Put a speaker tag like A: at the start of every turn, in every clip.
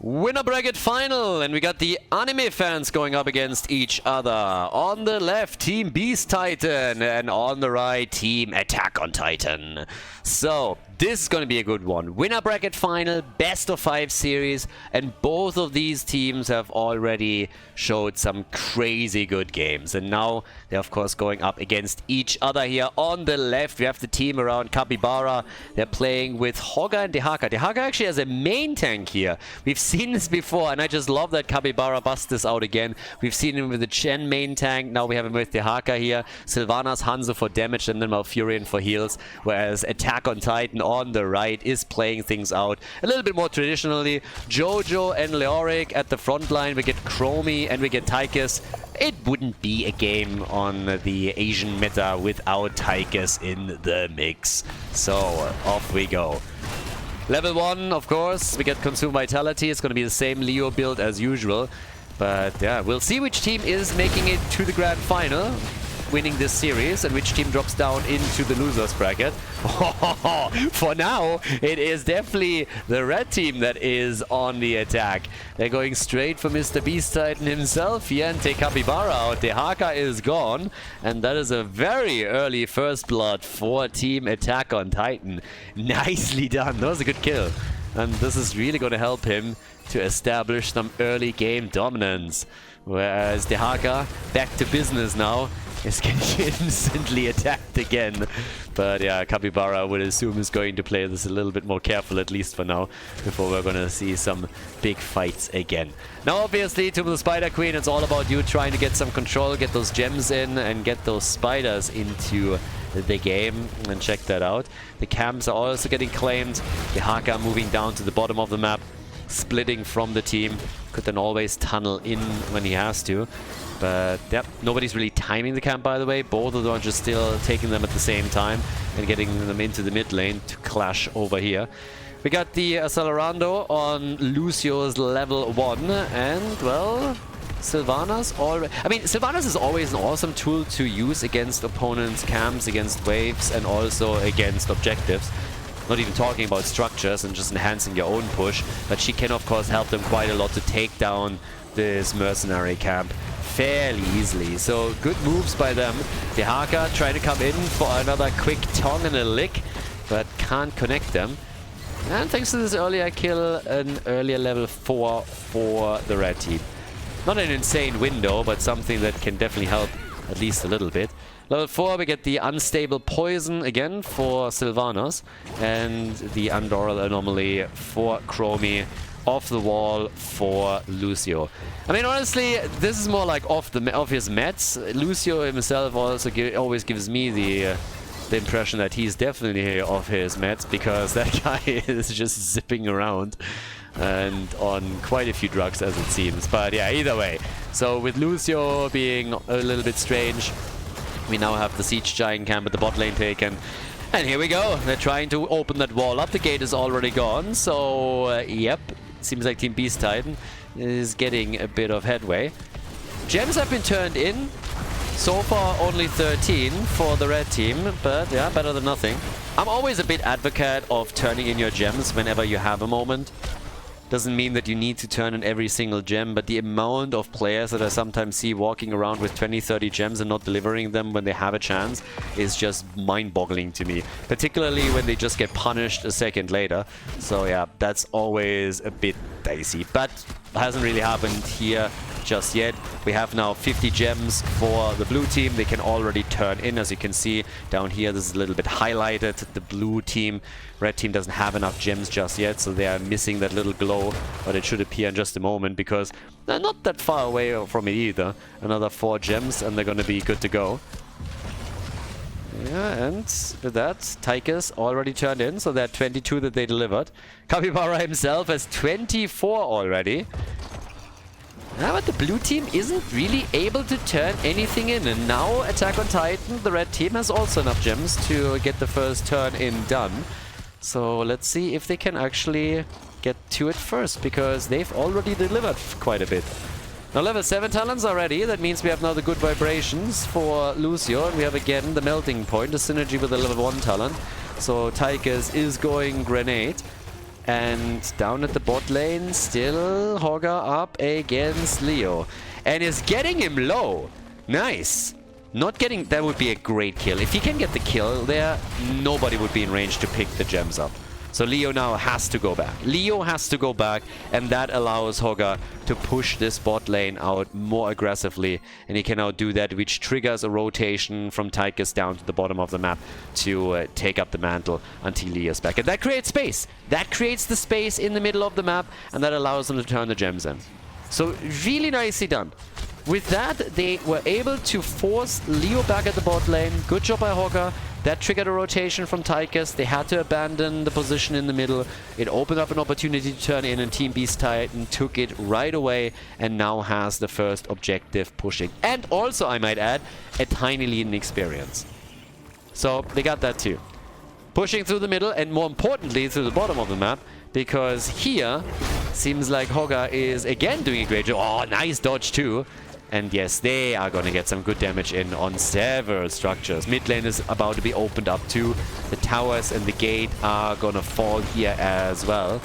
A: Winner bracket final, and we got the anime fans going up against each other. On the left, Team Beast Titan, and on the right, Team Attack on Titan. So, this is going to be a good one. Winner bracket final, best of 5 series, and both of these teams have already showed some crazy good games. And now they're of course going up against each other here. On the left, we have the team around Capybara. They're playing with Hogga and Dehaka. Dehaka actually has a main tank here. We've seen this before, and I just love that Capybara busts this out again. We've seen him with the Chen main tank. Now we have him with Dehaka here. Sylvanas, Hanzo for damage, and then Malfurion for heals. Whereas Attack on Titan on the right is playing things out a little bit more traditionally. Jojo and Leoric at the front line. We get Chromie and we get Tychus. It wouldn't be a game on the Asian meta without Tychus in the mix. So off we go. Level 1, of course, we get Consume Vitality. It's going to be the same Leo build as usual. But yeah, we'll see which team is making it to the grand final, winning this series, and which team drops down into the losers bracket. For now, it is definitely the red team that is on the attack. They're going straight for Mr. Beast Titan himself here and take Capybara out. Dehaka is gone, and that is a very early first blood for Team Attack on Titan. Nicely done. That was a good kill. And this is really going to help him to establish some early game dominance. Whereas Dehaka, back to business now, is getting instantly attacked again. But yeah, Capybara, I would assume, is going to play this a little bit more careful, at least for now, before we're going to see some big fights again. Now, obviously, to the Spider Queen, it's all about you trying to get some control, get those gems in, and get those spiders into the game. And check that out. The camps are also getting claimed. Dehaka moving down to the bottom of the map, splitting from the team. Could then always tunnel in when he has to. But yep, nobody's really timing the camp, by the way. Both of them are just still taking them at the same time and getting them into the mid lane to clash over here. We got the Accelerando on Lucio's level 1, and well, Sylvanas already... I mean, Sylvanas is always an awesome tool to use against opponents' camps, against waves, and also against objectives. Not even talking about structures and just enhancing your own push, but she can of course help them quite a lot to take down this mercenary camp fairly easily. So good moves by them. Dehaka trying to come in for another quick tong and a lick, but can't connect them. And thanks to this earlier kill, an earlier level 4 for the red team. Not an insane window, but something that can definitely help at least a little bit. Level 4, we get the Unstable Poison again for Sylvanas, and the Undoral Anomaly for Chromie, off the wall for Lucio. I mean, honestly, this is more like off his mats. Lucio himself also always gives me the impression that he's definitely off his mats, because that guy is just zipping around and on quite a few drugs, as it seems. But yeah, either way. So with Lucio being a little bit strange, we now have the Siege Giant camp at the bot lane taken. And here we go. They're trying to open that wall up. The gate is already gone. So, yep. Seems like Team Beast Titan is getting a bit of headway. Gems have been turned in. So far, only 13 for the red team. But, yeah, better than nothing. I'm always a bit advocate of turning in your gems whenever you have a moment. Doesn't mean that you need to turn in every single gem, but the amount of players that I sometimes see walking around with 20-30 gems and not delivering them when they have a chance is just mind-boggling to me. Particularly when they just get punished a second later. So yeah, that's always a bit dicey. But hasn't really happened here just yet. We have now 50 gems for the blue team. They can already turn in, as you can see down here. This is a little bit highlighted. The blue team, red team doesn't have enough gems just yet, so they are missing that little glow, but it should appear in just a moment because they're not that far away from it either. Another 4 gems and they're going to be good to go. Yeah, and with that, Tychus already turned in, so there are 22 that they delivered. Capybara himself has 24 already. Yeah, but the blue team isn't really able to turn anything in. And now Attack on Titan, the red team, has also enough gems to get the first turn in done. So let's see if they can actually get to it first, because they've already delivered quite a bit. Now level 7 talents are ready. That means we have now the good vibrations for Lucio. And we have again the melting point, the synergy with the level 1 talent. So Tychus is going grenade. And down at the bot lane, still Hogger up against Leo. And is getting him low. Nice. Not getting... That would be a great kill. If he can get the kill there, nobody would be in range to pick the gems up. So Leo now has to go back. Leo has to go back, and that allows Hogger to push this bot lane out more aggressively. And he can now do that, which triggers a rotation from Tychus down to the bottom of the map to take up the mantle until Leo's back. And that creates space. That creates the space in the middle of the map, and that allows them to turn the gems in. So really nicely done. With that, they were able to force Leo back at the bot lane. Good job by Hogger. That triggered a rotation from Tychus. They had to abandon the position in the middle. It opened up an opportunity to turn in, and Team Beast Titan took it right away and now has the first objective pushing. And also, I might add, a tiny lead in experience. So they got that too. Pushing through the middle, and more importantly, through the bottom of the map, because here seems like Hogger is again doing a great job. Oh, nice dodge too. And yes, they are going to get some good damage in on several structures. Mid lane is about to be opened up too. The towers and the gate are going to fall here as well.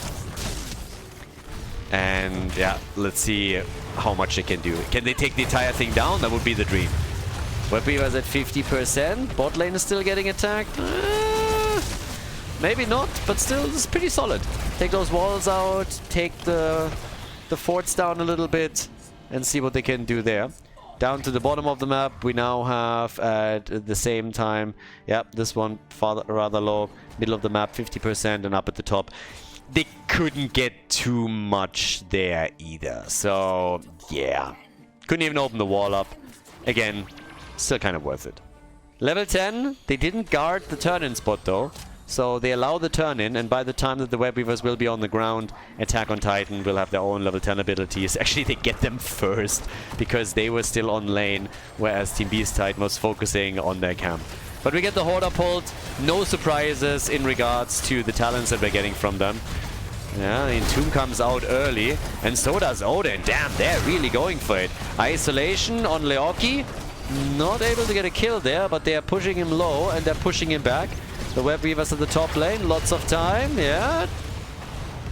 A: And yeah, let's see how much they can do. Can they take the entire thing down? That would be the dream. Webby was at 50%. Bot lane is still getting attacked. Maybe not, but still, this is pretty solid. Take those walls out, take the forts down a little bit, and see what they can do there. Down to the bottom of the map, we now have at the same time, yep, this one rather low, middle of the map 50%, and up at the top. They couldn't get too much there either, so yeah. Couldn't even open the wall up. Again, still kind of worth it. Level 10, they didn't guard the turn-in spot though. So they allow the turn-in, and by the time that the Web Weavers will be on the ground, Attack on Titan will have their own level 10 abilities. Actually, they get them first, because they were still on lane, whereas Team Beast Titan was focusing on their camp. But we get the Horde pulled. No surprises in regards to the talents that we're getting from them. Yeah, the Entomb comes out early, and so does Odin. Damn, they're really going for it. Isolation on Leoki. Not able to get a kill there, but they are pushing him low, and they're pushing him back. The Web Weavers at the top lane, lots of time, yeah.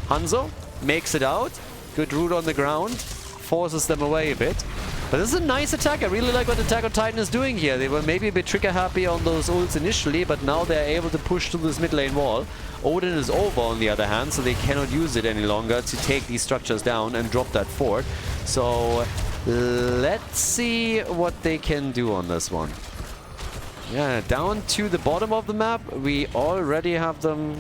A: Hanzo makes it out. Good root on the ground, forces them away a bit. But this is a nice attack. I really like what Attack on Titan is doing here. They were maybe a bit trigger happy on those ults initially, but now they're able to push through this mid lane wall. Odin is over on the other hand, so they cannot use it any longer to take these structures down and drop that fort. So let's see what they can do on this one. Yeah, down to the bottom of the map, we already have them,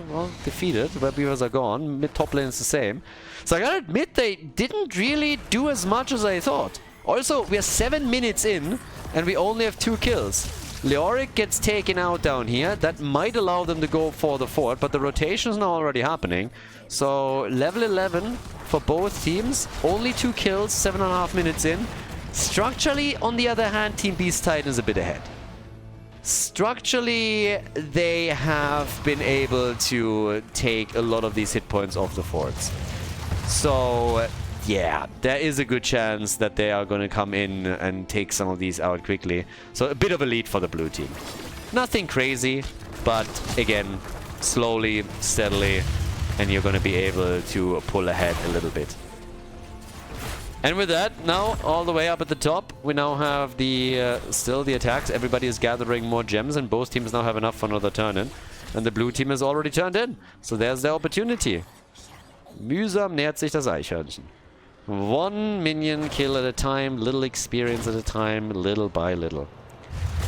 A: well, defeated. Web Weavers are gone. Mid-top lane is the same. So I gotta admit, they didn't really do as much as I thought. Also, we are 7 minutes in, and we only have 2 kills. Leoric gets taken out down here. That might allow them to go for the fort, but the rotation is now already happening. So, level 11 for both teams. Only 2 kills, 7.5 minutes in. Structurally, on the other hand, Team Beast Titan is a bit ahead. Structurally, they have been able to take a lot of these hit points off the forts. So, yeah, there is a good chance that they are going to come in and take some of these out quickly. So, a bit of a lead for the blue team. Nothing crazy, but again, slowly, steadily, and you're going to be able to pull ahead a little bit. And with that, now all the way up at the top, we now have the still the attacks. Everybody is gathering more gems, and both teams now have enough for another turn-in. And the blue team has already turned in. So there's their opportunity. Mühsam nähert sich das Eichhörnchen. 1 minion kill at a time, little experience at a time, little by little.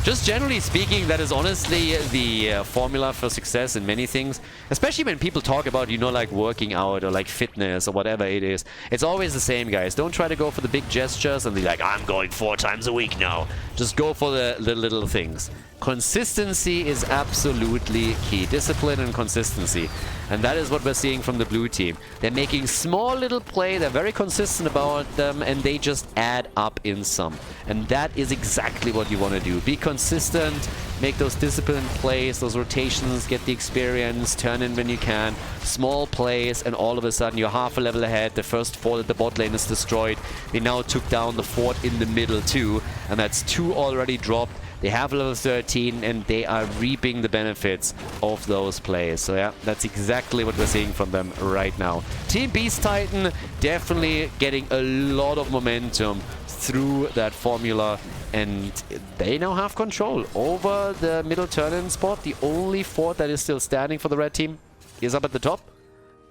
A: Just generally speaking, that is honestly the formula for success in many things. Especially when people talk about, you know, like working out or like fitness or whatever it is. It's always the same, guys. Don't try to go for the big gestures and be like, I'm going 4 times a week now. Just go for the little things. Consistency is absolutely key. Discipline and consistency. And that is what we're seeing from the blue team. They're making small little play, they're very consistent about them, and they just add up in sum. And that is exactly what you want to do. Be consistent, make those disciplined plays, those rotations, get the experience, turn in when you can. Small plays, and all of a sudden you're half a level ahead. The first fort at the bot lane is destroyed. They now took down the fort in the middle too, and that's 2 already dropped. They have level 13 and they are reaping the benefits of those plays. So yeah, that's exactly what we're seeing from them right now. Team Beast Titan definitely getting a lot of momentum through that formula, and they now have control over the middle turn-in spot. The only fort that is still standing for the red team is up at the top.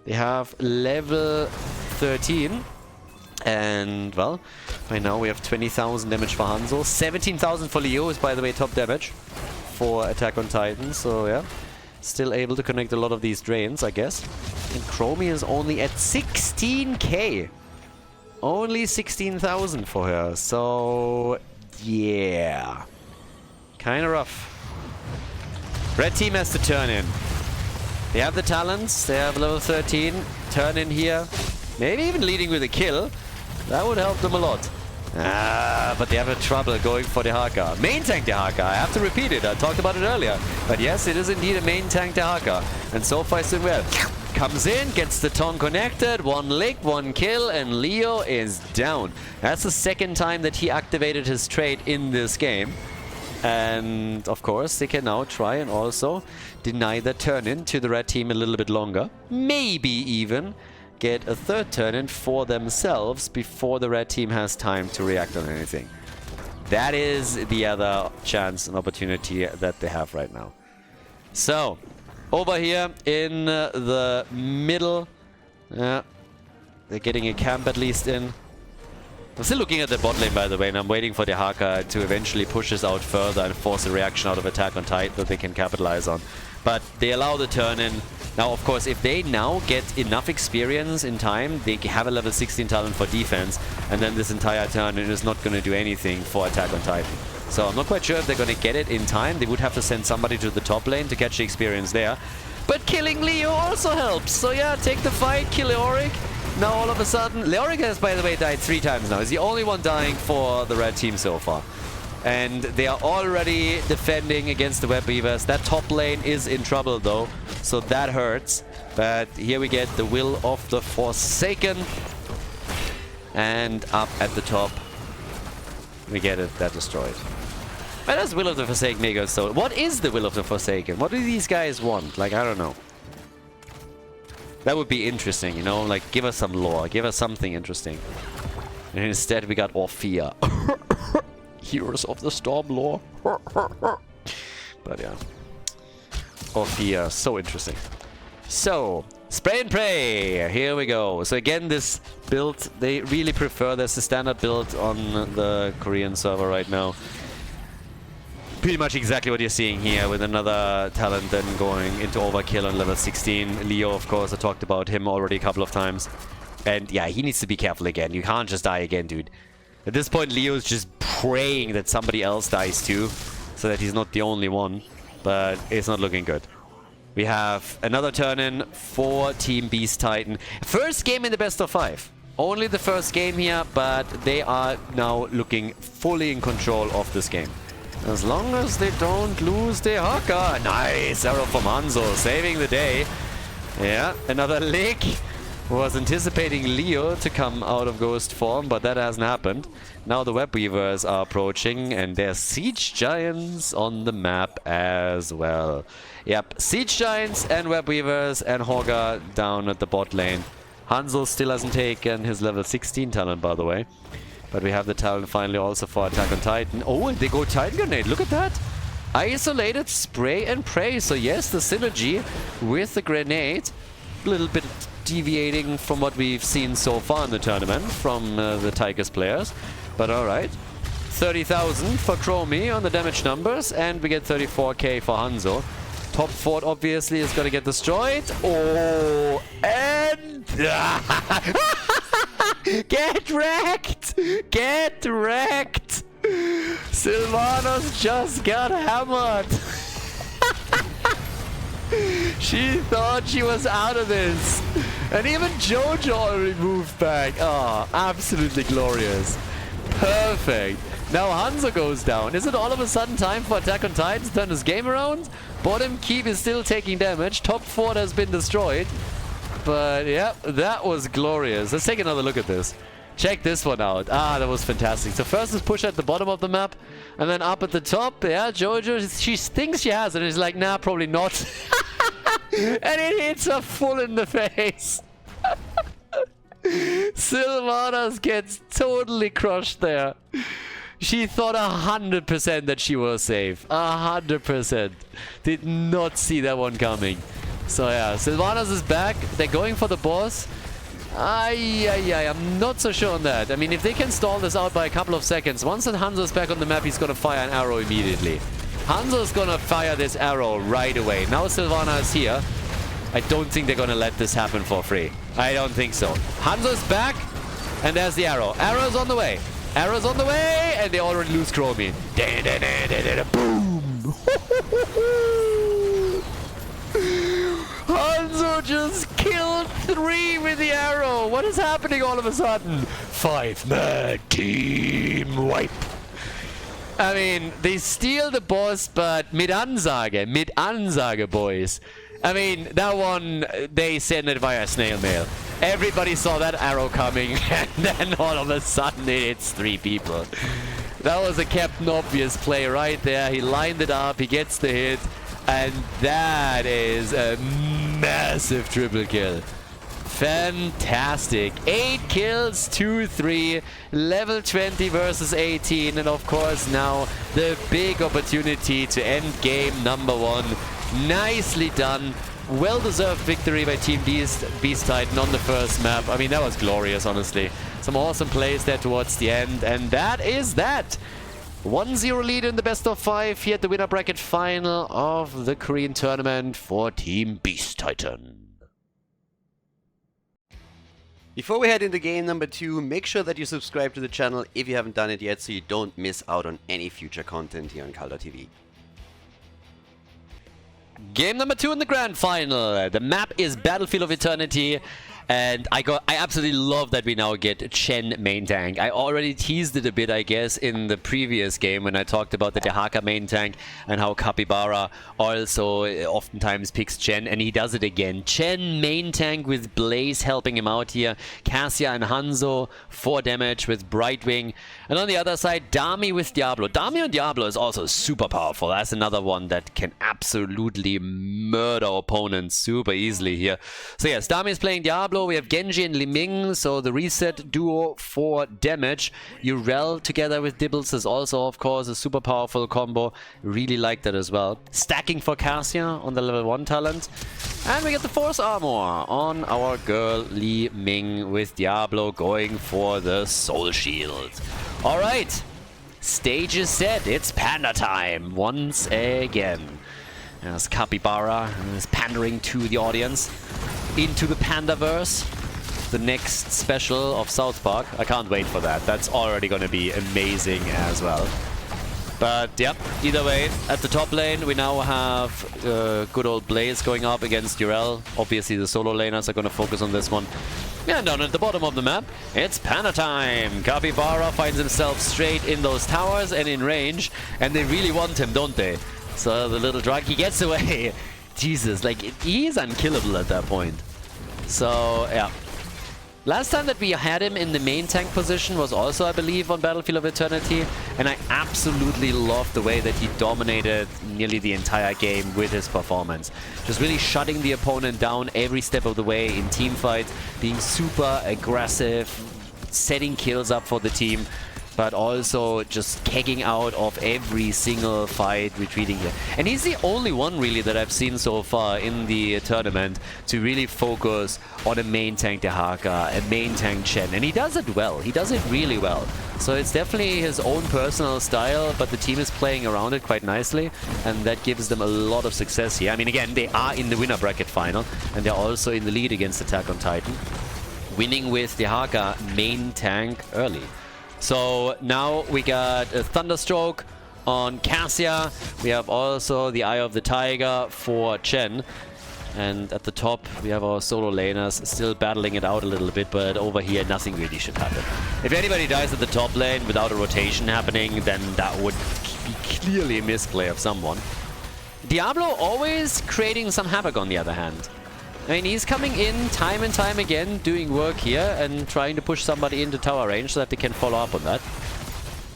A: They have level 13. And, well, right now we have 20,000 damage for Hanzo. 17,000 for Leo is, by the way, top damage for Attack on Titan. So, yeah, still able to connect a lot of these drains, I guess. And Chromie is only at 16k. Only 16,000 for her. So, yeah. Kind of rough. Red team has to turn in. They have the talents. They have level 13. Turn in here. Maybe even leading with a kill. That would help them a lot. But they have a trouble going for the Haka. Main tank the Haka. I have to repeat it. I talked about it earlier. But yes, it is indeed a main tank the Haka. And so far, it's doing well. Comes in, gets the Tong connected. One lick, one kill, and Leo is down. That's the second time that he activated his trait in this game. And of course, they can now try and also deny the turn-in to the red team a little bit longer. Maybe even get a third turn-in for themselves before the red team has time to react on anything. That is the other chance and opportunity that they have right now. So, over here in the middle, they're getting a camp at least in. I'm still looking at the bot lane, by the way, and I'm waiting for the Haka to eventually push this out further and force a reaction out of Attack on Titan that they can capitalize on. But they allow the turn-in. Now, of course, if they now get enough experience in time, they have a level 16 talent for defense, and then this entire turn-in is not going to do anything for Attack on Titan. So I'm not quite sure if they're going to get it in time. They would have to send somebody to the top lane to catch the experience there. But killing Leo also helps. So yeah, take the fight, kill Leoric. Now all of a sudden, Leoric has, by the way, died 3 times now. He's the only one dying for the red team so far. And they are already defending against the Web Weavers. That top lane is in trouble though, so that hurts. But here we get the Will of the Forsaken. And up at the top, we get it, that destroyed. Where does Will of the Forsaken make us so? What is the Will of the Forsaken? What do these guys want? Like, I don't know. That would be interesting, you know? Like, give us some lore, give us something interesting. And instead we got Orphea. Heroes of the Storm lore. But yeah. Orphea, so interesting. So, spray and pray. Here we go. So again, this build, they really prefer this, the standard build on the Korean server right now. Pretty much exactly what you're seeing here, with another talent then going into overkill on level 16. Leo, of course, I talked about him already a couple of times. And yeah, he needs to be careful again. You can't just die again, dude. At this point, Leo's just praying that somebody else dies too, so that he's not the only one. But it's not looking good. We have another turn-in for Team Beast Titan. First game in the best of 5. Only the first game here, but they are now looking fully in control of this game. As long as they don't lose their Haka. Nice arrow from Hanzo, saving the day. Yeah, another lick. Was anticipating Leo to come out of ghost form, but that hasn't happened. Now the Web Weavers are approaching, and there's Siege Giants on the map as well. Yep, Siege Giants and Web Weavers and Hogger down at the bot lane. Hanzo still hasn't taken his level 16 talent, by the way. But we have the talent finally also for Attack on Titan. Oh, and they go Titan Grenade, look at that! Isolated spray and pray. So yes, the synergy with the grenade, a little bit deviating from what we've seen so far in the tournament from the Tigers players. But alright. 30,000 for Chromie on the damage numbers, and we get 34k for Hanzo. Top fort obviously is going to get destroyed. Oh, and... Get wrecked! Get wrecked! Sylvanas just got hammered! She thought she was out of this. And even Jojo already moved back. Oh, absolutely glorious. Perfect. Now Hanzo goes down. Is it all of a sudden time for Attack on Titan to turn this game around? Bottom keep is still taking damage. Top fort has been destroyed. But yeah, that was glorious. Let's take another look at this. Check this one out. Ah, that was fantastic. So first is push at the bottom of the map, and then up at the top. Yeah, Jojo, she thinks she has it, and she's like, nah, probably not. And it hits her full in the face. Sylvanas gets totally crushed there. She thought 100% that she was safe. 100%. Did not see that one coming. So yeah, Sylvanas is back. They're going for the boss. I'm not so sure on that. I mean, if they can stall this out by a couple of seconds, once that Hanzo's back on the map, he's gonna fire an arrow immediately. Hanzo's gonna fire this arrow right away. Now Sylvana is here. I don't think they're gonna let this happen for free. I don't think so. Hanzo's back, and there's the arrow. Arrow's on the way. Arrow's on the way, and they already lose Chromie. Boom! Hanzo just killed 3 with the arrow. What is happening all of a sudden? 5-man team wipe. I mean, they steal the boss, but mit Ansage, boys. I mean, that one, they send it via snail mail. Everybody saw that arrow coming, and then all of a sudden it hits 3 people. That was a Captain Obvious play right there. He lined it up, he gets the hit, and that is a massive triple kill. Fantastic. 8 kills, 2-3, level 20 versus 18, and of course now the big opportunity to end game number 1. Nicely done. Well-deserved victory by Team Beast Titan on the first map. I mean, that was glorious, honestly. Some awesome plays there towards the end, and that is that. 1-0 lead in the best of 5 here at the winner bracket final of the Korean tournament for Team Beast Titan.
B: Before we head into game number 2, make sure that you subscribe to the channel if you haven't done it yet, so you don't miss out on any future content here on Khaldor TV.
A: Game number 2 in the grand final. The map is Battlefield of Eternity, and I absolutely love that we now get Chen main tank. I already teased it a bit, I guess, in the previous game when I talked about the Dehaka main tank and how Capybara also oftentimes picks Chen, and he does it again. Chen main tank with Blaze helping him out here. Cassia and Hanzo 4 damage with Brightwing. And on the other side, Dami with Diablo. Dami on Diablo is also super powerful. That's another one that can absolutely murder opponents super easily here. So yes, Dami is playing Diablo. We have Genji and Li Ming, so the reset duo for damage. Urel together with Dibbles is also, of course, a super powerful combo. Really like that as well. Stacking for Cassia on the level 1 talent. And we get the Force Armor on our girl Li Ming with Diablo going for the Soul Shield. Alright, stage is set. It's panda time once again. As Capybara is pandering to the audience. Into the Pandaverse, the next special of South Park. I can't wait for that. That's already going to be amazing as well. But yep, either way, at the top lane we now have good old Blaze going up against Urel. Obviously the solo laners are going to focus on this one. And down at the bottom of the map, it's Panda time. Capybara finds himself straight in those towers and in range, and they really want him, don't they? So the little drug, he gets away. Jesus, like, he is unkillable at that point. So, yeah. Last time that we had him in the main tank position was also, I believe, on Battlefield of Eternity. And I absolutely loved the way that he dominated nearly the entire game with his performance. Just really shutting the opponent down every step of the way in teamfights, being super aggressive, setting kills up for the team, but also just kegging out of every single fight, retreating here. And he's the only one really that I've seen so far in the tournament to really focus on a main tank Dehaka, a main tank Chen. And he does it well. He does it really well. So it's definitely his own personal style, but the team is playing around it quite nicely, and that gives them a lot of success here. I mean, again, they are in the winner bracket final, and they're also in the lead against Attack on Titan, winning with Dehaka main tank early. So now we got a Thunderstroke on Cassia. We have also the Eye of the Tiger for Chen. And at the top, we have our solo laners still battling it out a little bit, but over here, nothing really should happen. If anybody dies at the top lane without a rotation happening, then that would be clearly a misplay of someone. Diablo always creating some havoc on the other hand. I mean, he's coming in time and time again, doing work here and trying to push somebody into tower range so that they can follow up on that.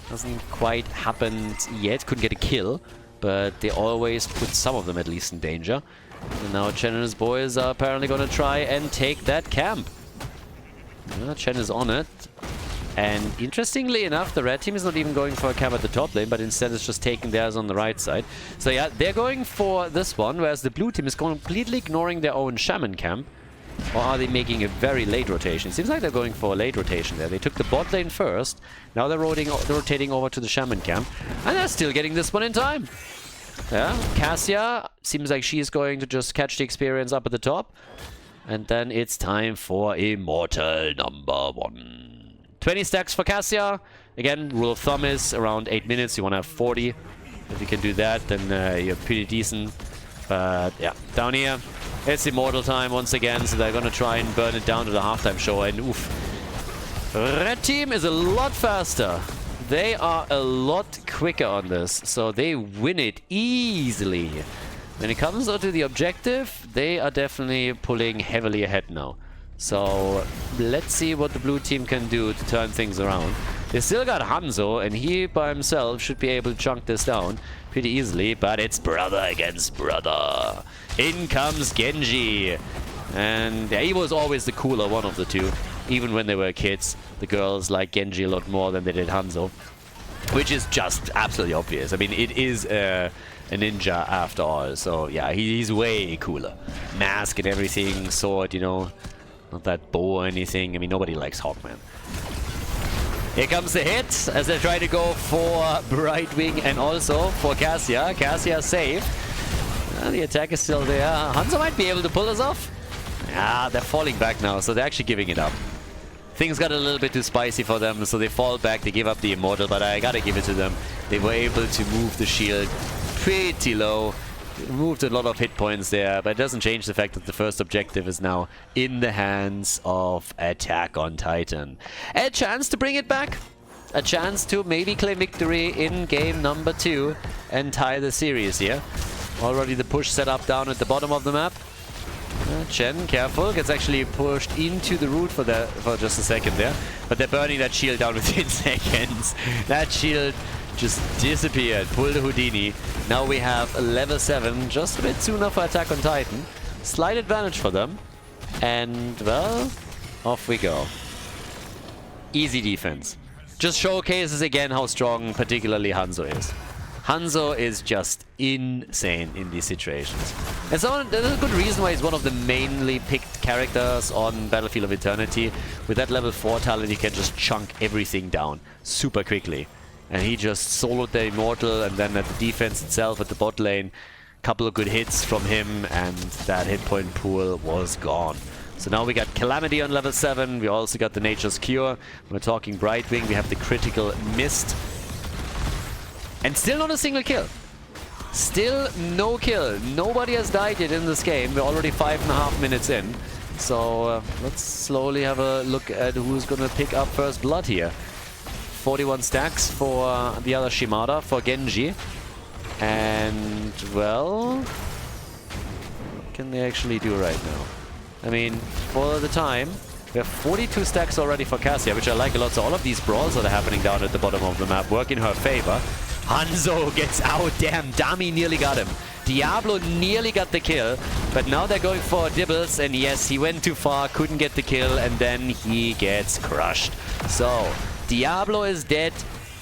A: Hasn't quite happened yet. Couldn't get a kill, but they always put some of them at least in danger. And now Chen and his boys are apparently going to try and take that camp. Chen is on it. And interestingly enough, the red team is not even going for a camp at the top lane, but instead it's just taking theirs on the right side. So yeah, they're going for this one, whereas the blue team is completely ignoring their own shaman camp. Or are they making a very late rotation? It seems like they're going for a late rotation there. They took the bot lane first, now they're rotating over to the shaman camp, and they're still getting this one in time. Yeah, Cassia seems like she's going to just catch the experience up at the top. And then it's time for Immortal number 1. 20 stacks for Cassia. Again, rule of thumb is around 8 minutes. You want to have 40. If you can do that, then you're pretty decent. But yeah, down here, it's Immortal time once again. So they're going to try and burn it down to the halftime show. And oof. Red team is a lot faster. They are a lot quicker on this. So they win it easily. When it comes to the objective, they are definitely pulling heavily ahead now. So let's see what the blue team can do to turn things around. They still got Hanzo, and he by himself should be able to chunk this down pretty easily, but it's brother against brother. In comes Genji. And yeah, he was always the cooler one of the two. Even when they were kids, the girls liked Genji a lot more than they did Hanzo. Which is just absolutely obvious. I mean, it is a ninja after all, so yeah, he's way cooler. Mask and everything, sword, you know. Not that bow or anything. I mean, nobody likes Hawkman. Here comes the hit as they try to go for Brightwing and also for Cassia. Cassia safe. The attack is still there. Hanzo might be able to pull this off. Ah, they're falling back now, so they're actually giving it up. Things got a little bit too spicy for them, so they fall back. They give up the Immortal, but I gotta give it to them. They were able to move the shield pretty low. Moved a lot of hit points there, but it doesn't change the fact that the first objective is now in the hands of Attack on Titan. A chance to bring it back. A chance to maybe claim victory in game number 2 and tie the series here. Already the push set up down at the bottom of the map. Chen, careful, gets actually pushed into the root for just a second there. But they're burning that shield down within seconds. That shield just disappeared. Pull the Houdini. Now we have level 7, just a bit sooner for Attack on Titan. Slight advantage for them. And, well, off we go. Easy defense. Just showcases again how strong particularly Hanzo is. Hanzo is just insane in these situations. And so there's a good reason why he's one of the mainly picked characters on Battlefield of Eternity. With that level 4 talent, he can just chunk everything down super quickly. And he just soloed the Immortal, and then at the defense itself at the bot lane, couple of good hits from him, and that hit point pool was gone. So now we got Calamity on level 7, we also got the Nature's Cure, we're talking Brightwing, we have the critical Mist. And still not a single kill. Still no kill. Nobody has died yet in this game. We're already 5.5 minutes in. So let's slowly have a look at who's gonna pick up first blood here. 41 stacks for the other Shimada, for Genji. And, well, what can they actually do right now? I mean, for the time, we have 42 stacks already for Cassia, which I like a lot. So all of these brawls that are happening down at the bottom of the map work in her favor. Hanzo gets out. Damn, Dami nearly got him. Diablo nearly got the kill, but now they're going for Dibbles, and yes, he went too far, couldn't get the kill, and then he gets crushed. So, Diablo is dead,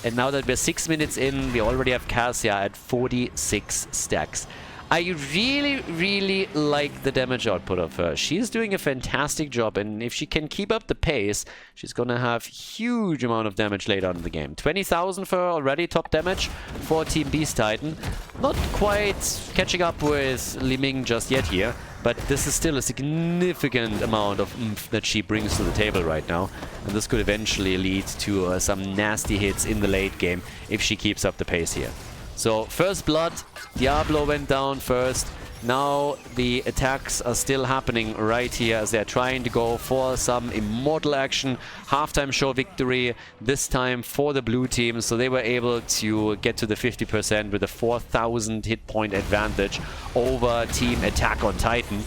A: and now that we're 6 minutes in, we already have Cassia at 46 stacks. I really, really like the damage output of her. She's doing a fantastic job, and if she can keep up the pace, she's gonna have huge amount of damage later on in the game. 20,000 for her already, top damage for Team Beast Titan. Not quite catching up with Li Ming just yet here, but this is still a significant amount of oomph that she brings to the table right now. And this could eventually lead to some nasty hits in the late game if she keeps up the pace here. So, first blood, Diablo went down first. Now the attacks are still happening right here as they're trying to go for some Immortal action. Halftime show victory, this time for the blue team. So they were able to get to the 50% with a 4,000 hit point advantage over Team Attack on Titan.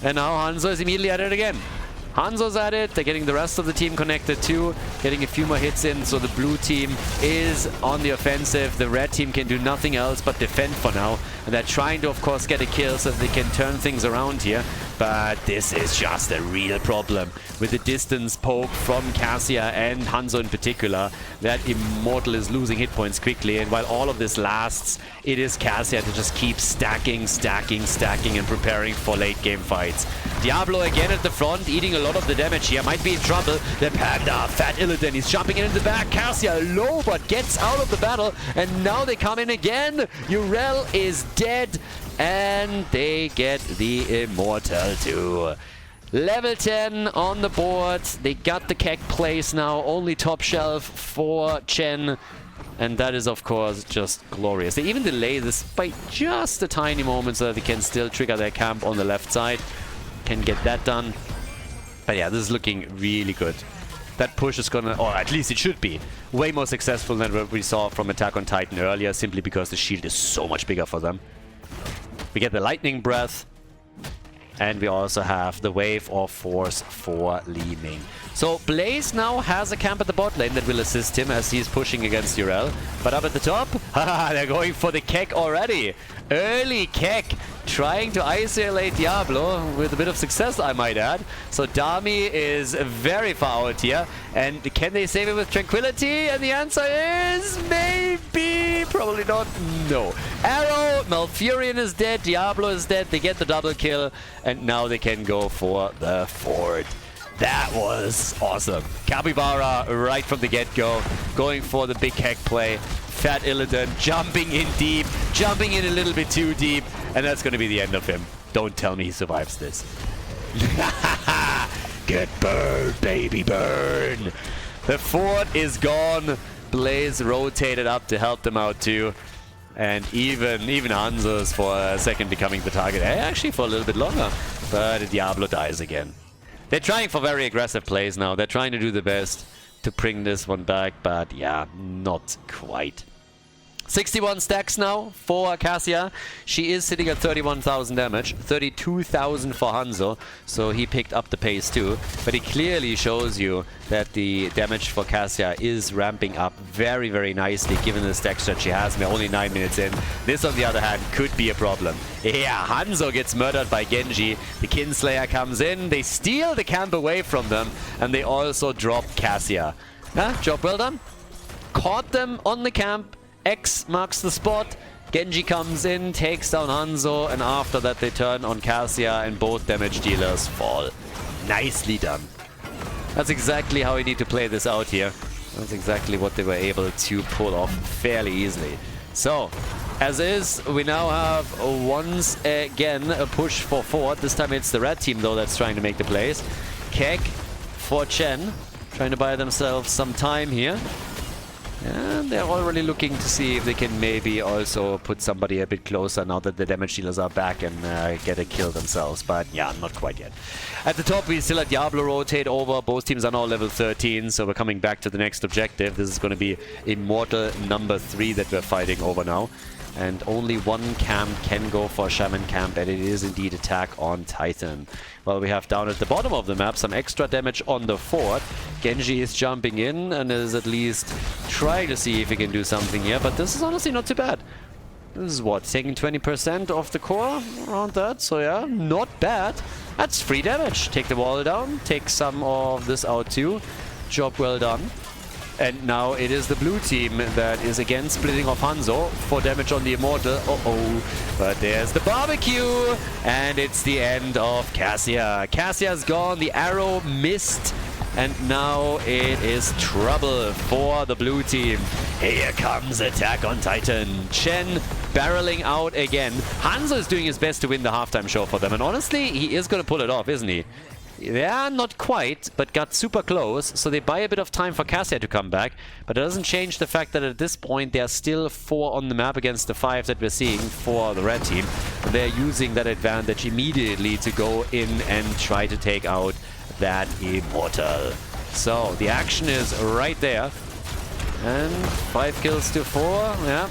A: And now Hanzo is immediately at it again. Hanzo's at it. They're getting the rest of the team connected too. Getting a few more hits in. So the blue team is on the offensive. The red team can do nothing else but defend for now. And they're trying to, of course, get a kill so that they can turn things around here. But this is just a real problem. With the distance poke from Cassia and Hanzo in particular, that Immortal is losing hit points quickly. And while all of this lasts, it is Cassia to just keep stacking, and preparing for late game fights. Diablo again at the front, eating a lot of the damage here. Might be in trouble. The Panda, Fat Illidan, he's jumping in the back. Cassia low, but gets out of the battle. And now they come in again. Yrel is dead. And they get the Immortal too. Level 10 on the board. They got the Keck place now. Only top shelf for Chen. And that is, of course, just glorious. They even delay this by just a tiny moment so that they can still trigger their camp on the left side. Can get that done. But yeah, this is looking really good. That push is gonna, or at least it should be, way more successful than what we saw from Attack on Titan earlier, simply because the shield is so much bigger for them. We get the Lightning Breath. And we also have the Wave of Force for Li Ming. So Blaze now has a camp at the bot lane that will assist him as he's pushing against Yrel. But up at the top, they're going for the Keck already. Early Keck trying to isolate Diablo with a bit of success, I might add. So Dami is very far out here. And can they save it with Tranquility? And the answer is maybe. Probably not. No. Arrow, Malfurion is dead, Diablo is dead. They get the double kill. And now they can go for the fort. That was awesome. Capybara right from the get-go, going for the big hack play. Fat Illidan jumping in deep, jumping in a little bit too deep, and that's going to be the end of him. Don't tell me he survives this. Get burned, baby, burn. The fort is gone. Blaze rotated up to help them out too. And even Hanzo's for a second becoming the target. Actually for a little bit longer. But Diablo dies again. They're trying for very aggressive plays now. They're trying to do the best to bring this one back, but yeah, not quite. 61 stacks now for Cassia. She is sitting at 31,000 damage, 32,000 for Hanzo, so he picked up the pace too. But it clearly shows you that the damage for Cassia is ramping up very, very nicely given the stacks that she has. We're only 9 minutes in. This, on the other hand, could be a problem. Yeah, Hanzo gets murdered by Genji. The Kinslayer comes in, they steal the camp away from them, and they also drop Cassia. Job well done. Caught them on the camp. X marks the spot. Genji comes in, takes down Hanzo, and after that they turn on Cassia and both damage dealers fall. Nicely done. That's exactly how we need to play this out here. That's exactly what they were able to pull off fairly easily. So, as is, we now have once again a push for Fort. This time it's the red team though that's trying to make the plays. Keck for Chen, trying to buy themselves some time here. And they're already looking to see if they can maybe also put somebody a bit closer now that the damage dealers are back and get a kill themselves. But yeah, not quite yet. At the top, we still have Diablo rotate over. Both teams are now level 13, so we're coming back to the next objective. This is going to be Immortal number 3 that we're fighting over now. And only one camp can go for Shaman camp, and it is indeed Attack on Titan. Well, we have down at the bottom of the map some extra damage on the fort. Genji is jumping in and is at least trying to see if he can do something here, but this is honestly not too bad. This is what, taking 20% of the core around that, so yeah, not bad. That's free damage. Take the wall down, take some of this out too. Job well done. And now it is the blue team that is again splitting off Hanzo for damage on the Immortal. But there's the barbecue, and it's the end of Cassia. Cassia's gone, the arrow missed, and now it is trouble for the blue team. Here comes Attack on Titan. Chen barreling out again. Hanzo is doing his best to win the halftime show for them, and honestly, he is going to pull it off, isn't he? Yeah, not quite, but got super close, so they buy a bit of time for Cassia to come back, but it doesn't change the fact that at this point there are still 4 on the map against the 5 that we're seeing for the red team, and they're using that advantage immediately to go in and try to take out that Immortal. So, the action is right there, and 5 kills to 4, yeah,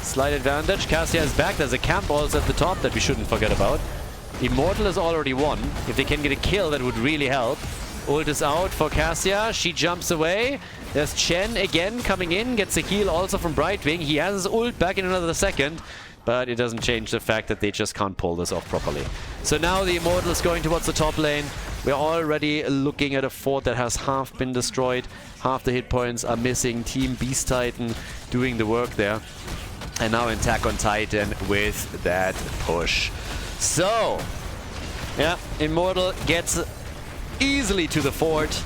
A: slight advantage. Cassia is back, there's a camp also at the top that we shouldn't forget about. Immortal is already won. If they can get a kill, that would really help. Ult is out for Cassia. She jumps away. There's Chen again coming in. Gets a heal also from Brightwing. He has his ult back in another second. But it doesn't change the fact that they just can't pull this off properly. So now the Immortal is going towards the top lane. We're already looking at a fort that has half been destroyed. Half the hit points are missing. Team Beast Titan doing the work there. And now Attack on Titan with that push. So, yeah, Immortal gets easily to the fort.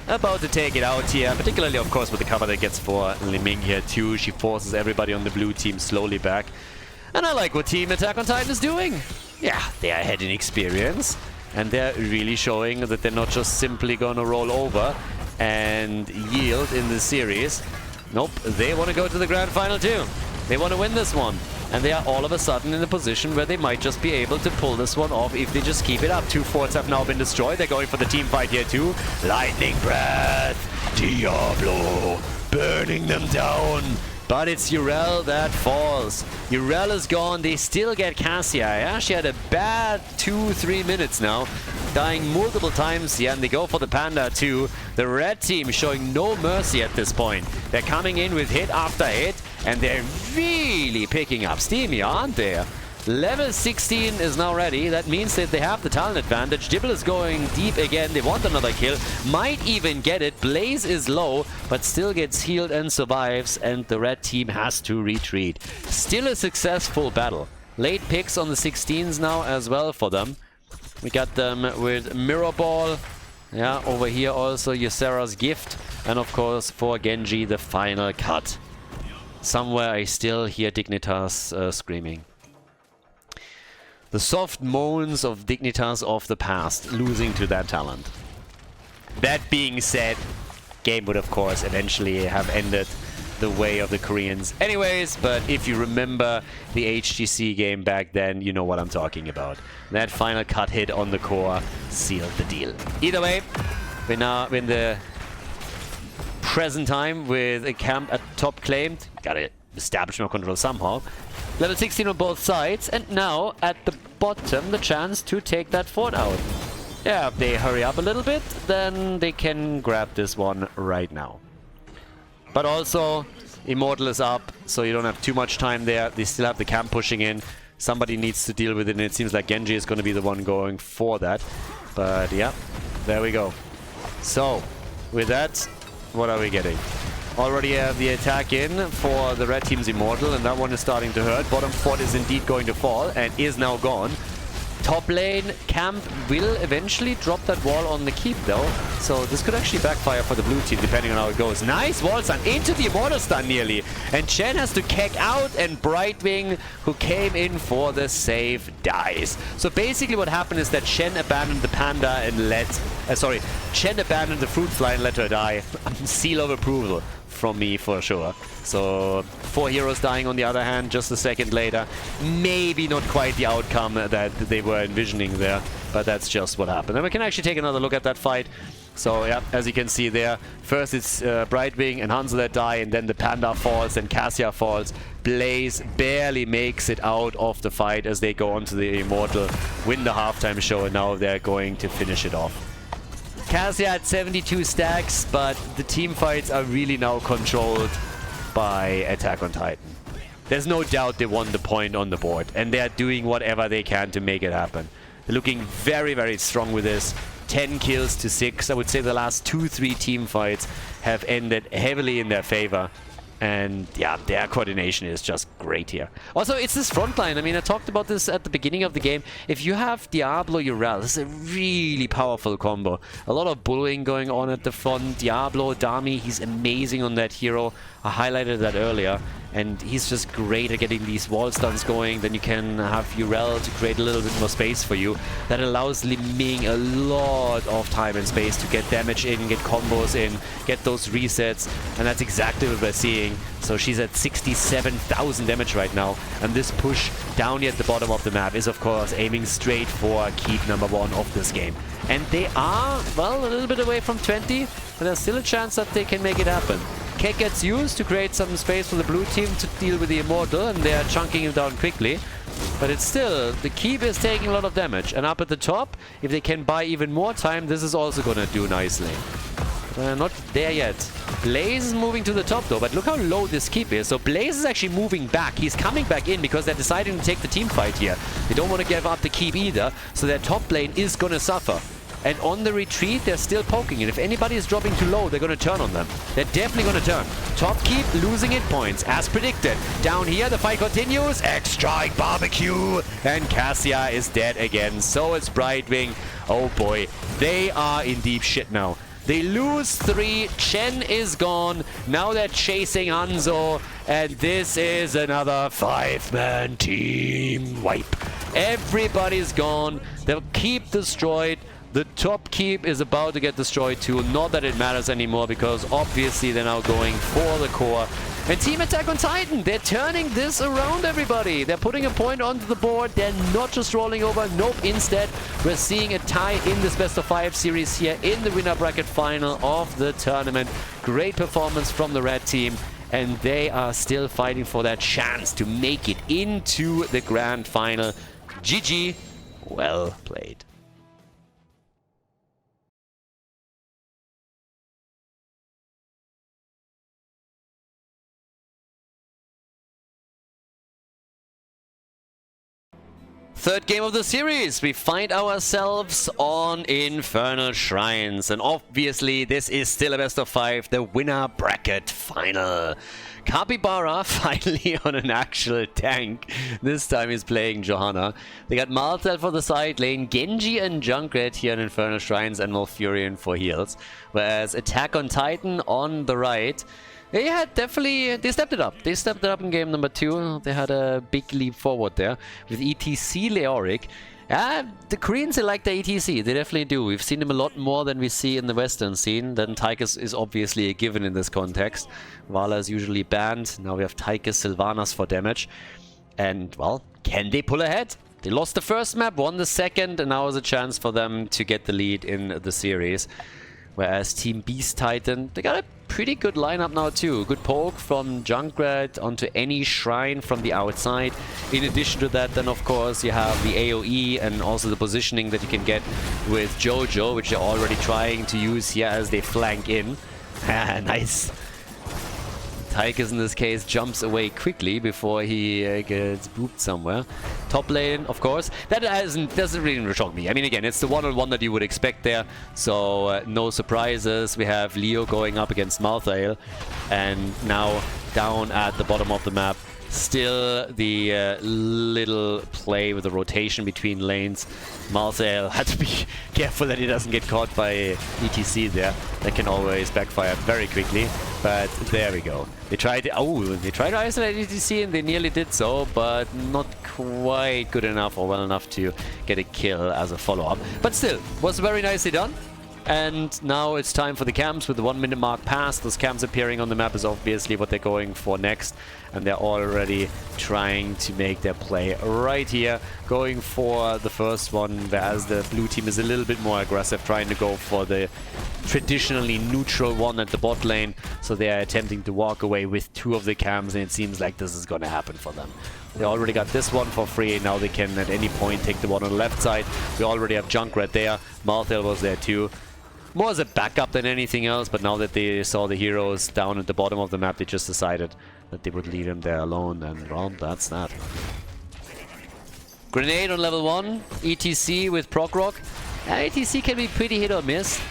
A: About to take it out here, particularly of course with the cover that gets for Liming here too. She forces everybody on the blue team slowly back. And I like what Team Attack on Titan is doing. Yeah, they are ahead in experience. And they're really showing that they're not just simply gonna roll over and yield in this series. Nope, they want to go to the grand final too. They want to win this one. And they are all of a sudden in a position where they might just be able to pull this one off if they just keep it up. 2 forts have now been destroyed. They're going for the team fight here too. Lightning Breath! Diablo! Burning them down! But it's EURO that falls. EURO is gone. They still get Cassia. Yeah, she had a bad 2-3 minutes now. Dying multiple times here, and they go for the Panda too. The red team showing no mercy at this point. They're coming in with hit after hit, and they're really picking up steam here, aren't they? Level 16 is now ready. That means that they have the talent advantage. Dibble is going deep again. They want another kill. Might even get it. Blaze is low, but still gets healed and survives, and the red team has to retreat. Still a successful battle. Late picks on the 16s now as well for them. We got them with Mirror Ball. Yeah, over here also Ysera's Gift. And of course for Genji, the final cut. Somewhere I still hear Dignitas screaming. The soft moans of Dignitas of the past, losing to that talent. That being said, game would of course eventually have ended the way of the Koreans anyways, but if you remember the HGC game back then, you know what I'm talking about. That final cut hit on the core sealed the deal. Either way, we're now in the present time with a camp at top claimed. Gotta establish more control somehow. Level 16 on both sides, and now at the bottom the chance to take that fort out. Yeah, if they hurry up a little bit, then they can grab this one right now. But also, Immortal is up, so you don't have too much time there. They still have the camp pushing in. Somebody needs to deal with it, and it seems like Genji is going to be the one going for that. But yeah, there we go. So, with that, what are we getting? Already have the attack in for the red team's Immortal, and that one is starting to hurt. Bottom fort is indeed going to fall, and is now gone. Top lane camp will eventually drop that wall on the keep though, so this could actually backfire for the blue team depending on how it goes. Nice wall stun into the Immortal stun nearly, and Chen has to keck out, and Brightwing, who came in for the save, dies. So basically what happened is that Chen abandoned the Panda and Chen abandoned the Fruit Fly and let her die. Seal of approval from me for sure. So 4 heroes dying on the other hand just a second later. Maybe not quite the outcome that they were envisioning there, but that's just what happened. And we can actually take another look at that fight. So yeah, as you can see there, first it's Brightwing and Hanzo that die, and then the Panda falls and Cassia falls. Blaze barely makes it out of the fight as they go on to the Immortal, win the halftime show, and now they're going to finish it off. Cassia had 72 stacks, but the team fights are really now controlled by Attack on Titan. There's no doubt they won the point on the board, and they're doing whatever they can to make it happen. They're looking very, very strong with this. 10 kills to 6. I would say the last 2-3 team fights have ended heavily in their favor. And yeah, their coordination is just great here. Also, it's this front line. I mean, I talked about this at the beginning of the game. If you have Diablo, EURO, this is a really powerful combo. A lot of bullying going on at the front. Diablo, Dami, he's amazing on that hero. I highlighted that earlier. And he's just great at getting these wall stuns going. Then you can have EURO to create a little bit more space for you. That allows Liming a lot of time and space to get damage in, get combos in, get those resets. And that's exactly what we're seeing. So she's at 67,000 damage right now. And this push down here at the bottom of the map is, of course, aiming straight for keep number 1 of this game. And they are, well, a little bit away from 20. But there's still a chance that they can make it happen. Keck gets used to create some space for the blue team to deal with the Immortal, and they are chunking him down quickly. But it's still, the keep is taking a lot of damage. And up at the top, if they can buy even more time, this is also gonna do nicely. Not there yet. Blaze is moving to the top though, but look how low this keep is. So Blaze is actually moving back. He's coming back in because they're deciding to take the team fight here. They don't want to give up the keep either, so their top lane is gonna suffer. And on the retreat, they're still poking. And if anybody is dropping too low, they're going to turn on them. They're definitely going to turn. Top keep losing hit points, as predicted. Down here, the fight continues. X-Strike Barbecue. And Cassia is dead again. So is Brightwing. Oh boy. They are in deep shit now. They lose 3. Chen is gone. Now they're chasing Hanzo. And this is another 5-man team wipe. Everybody's gone. The keep destroyed. The top keep is about to get destroyed too. Not that it matters anymore, because obviously they're now going for the core. And Team Attack on Titan, they're turning this around, everybody. They're putting a point onto the board. They're not just rolling over. Nope, instead, we're seeing a tie in this best of 5 series here in the winner bracket final of the tournament. Great performance from the red team. And they are still fighting for that chance to make it into the grand final. GG, well played. Third game of the series, we find ourselves on Infernal Shrines, and obviously this is still a best of 5, the winner bracket final. Capybara finally on an actual tank. This time he's playing Johanna. They got Martel for the side lane, Genji and Junkrat here in Infernal Shrines, and Malfurion for heals. Whereas Attack on Titan on the right, they had definitely, they stepped it up. They stepped it up in game number 2. They had a big leap forward there with ETC Leoric. The Koreans, they like the ETC. They definitely do. We've seen him a lot more than we see in the Western scene. Then Tychus is obviously a given in this context. Vala is usually banned. Now we have Tychus, Sylvanas for damage. And, well, can they pull ahead? They lost the first map, won the second, and now is a chance for them to get the lead in the series. Whereas Team Beast Titan, they got a pretty good lineup now too. Good poke from Junkrat onto any shrine from the outside. In addition to that, then of course you have the AoE and also the positioning that you can get with Jojo, which they're already trying to use here as they flank in. Nice. Tychus in this case jumps away quickly before he gets booped somewhere. Top lane, of course. That doesn't really shock me. I mean, again, it's the one-on-one that you would expect there. So no surprises. We have Leo going up against Malthael. And now down at the bottom of the map, still the little play with the rotation between lanes. Malthael had to be careful that he doesn't get caught by ETC there. That can always backfire very quickly. But there we go. They tried to isolate ETC and they nearly did so, but not quite good enough or well enough to get a kill as a follow-up. But still, was very nicely done. And now it's time for the camps with the 1 minute mark past. Those camps appearing on the map is obviously what they're going for next. And they're already trying to make their play right here. Going for the first one, whereas the blue team is a little bit more aggressive, trying to go for the traditionally neutral one at the bot lane. So they are attempting to walk away with 2 of the camps, and it seems like this is going to happen for them. They already got this one for free. Now they can at any point take the one on the left side. We already have Junkrat there. Malthael was there too. More as a backup than anything else, but now that they saw the heroes down at the bottom of the map, they just decided that they would leave him there alone, and well, that's that. Grenade on level 1, ETC with proc rock. ETC can be pretty hit or miss.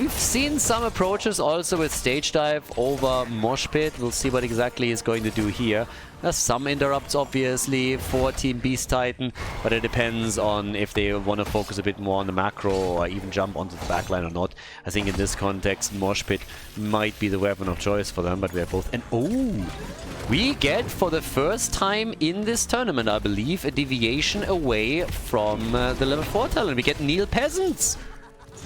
A: We've seen some approaches also with stage dive over Mosh Pit. We'll see what exactly he's going to do here. There's some interrupts obviously for Team Beast Titan, but it depends on if they want to focus a bit more on the macro or even jump onto the backline or not. I think in this context, Mosh Pit might be the weapon of choice for them, but we're both... And oh! We get, for the first time in this tournament, I believe, a deviation away from the level 4 talent. We get Neil Peasants!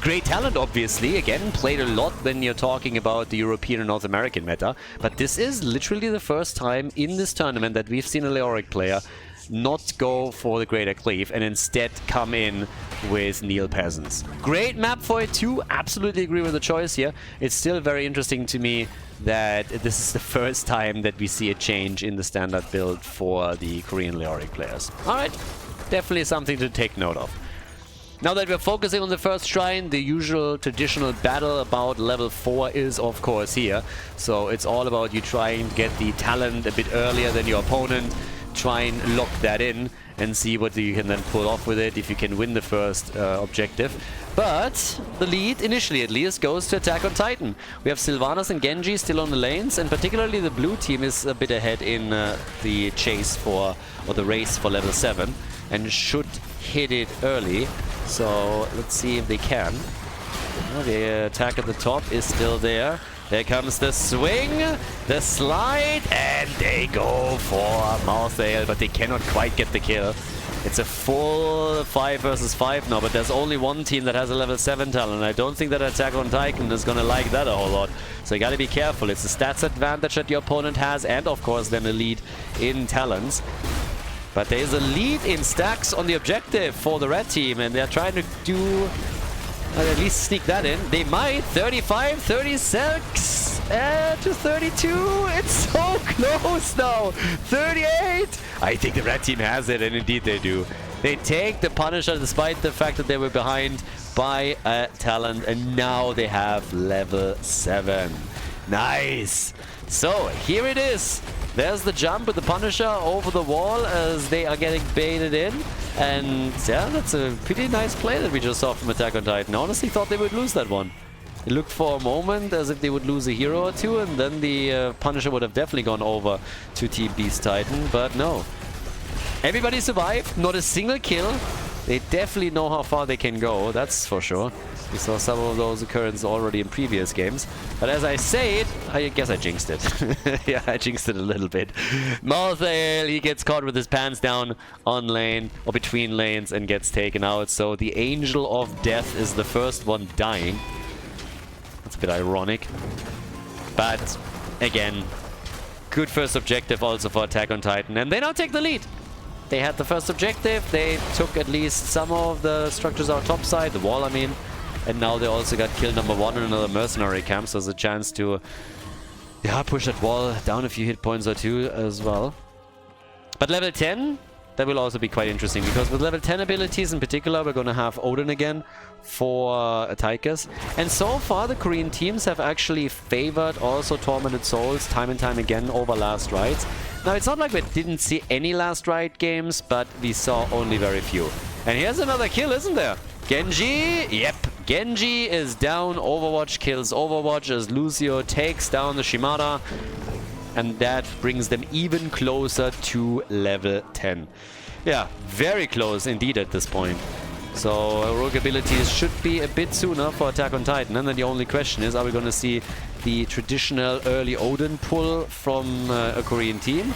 A: Great talent, obviously. Again, played a lot when you're talking about the European and North American meta. But this is literally the first time in this tournament that we've seen a Leoric player not go for the Greater Cleave and instead come in with Neil Peasants. Great map for it too. Absolutely agree with the choice here. It's still very interesting to me that this is the first time that we see a change in the standard build for the Korean Leoric players. Alright, definitely something to take note of. Now that we're focusing on the first shrine, the usual traditional battle about level 4 is of course here. So it's all about you trying to get the talent a bit earlier than your opponent, try and lock that in and see what you can then pull off with it if you can win the first objective. But the lead, initially at least, goes to Attack on Titan. We have Sylvanas and Genji still on the lanes, and particularly the blue team is a bit ahead in the chase for, or the race for level 7, and should hit it early. So let's see if they can. The attack at the top is still there. There comes the swing, the slide, and they go for Malthael, but they cannot quite get the kill. It's a full 5 versus 5 now, but there's only one team that has a level 7 talent. I don't think that Attack on Titan is going to like that a whole lot. So you got to be careful. It's the stats advantage that your opponent has, and of course then a lead in talents. But there is a lead in stacks on the objective for the red team, and they're trying to do... at least sneak that in. They might. 35, 36, to 32. It's so close now. 38. I think the red team has it, and indeed they do. They take the Punisher despite the fact that they were behind by a talent, and now they have level 7. Nice. So here it is. There's the jump with the Punisher over the wall as they are getting baited in. And yeah, that's a pretty nice play that we just saw from Attack on Titan. I honestly thought they would lose that one. It looked for a moment as if they would lose a hero or two, and then the Punisher would have definitely gone over to Team Beast Titan, but no. Everybody survived, not a single kill. They definitely know how far they can go, that's for sure. We saw some of those occurrences already in previous games. But as I say it, I guess I jinxed it. Yeah, I jinxed it a little bit. Malthael, he gets caught with his pants down on lane, or between lanes, and gets taken out. So the Angel of Death is the first one dying. That's a bit ironic. But, again, good first objective also for Attack on Titan. And they now take the lead. They had the first objective. They took at least some of the structures out top side, the wall I mean. And now they also got kill number 1 in another mercenary camp, so there's a chance to push that wall down a few hit points or two as well. But level 10, that will also be quite interesting, because with level 10 abilities in particular, we're going to have Odin again for Tychus. And so far, the Korean teams have actually favored also Tormented Souls time and time again over Last Rites. Now, it's not like we didn't see any Last Rite games, but we saw only very few. And here's another kill, isn't there? Genji, yep, Genji is down. Overwatch kills Overwatch as Lucio takes down the Shimada. And that brings them even closer to level 10. Yeah, very close indeed at this point. So heroic abilities should be a bit sooner for Attack on Titan. And then the only question is, are we going to see the traditional early Odin pull from a Korean team?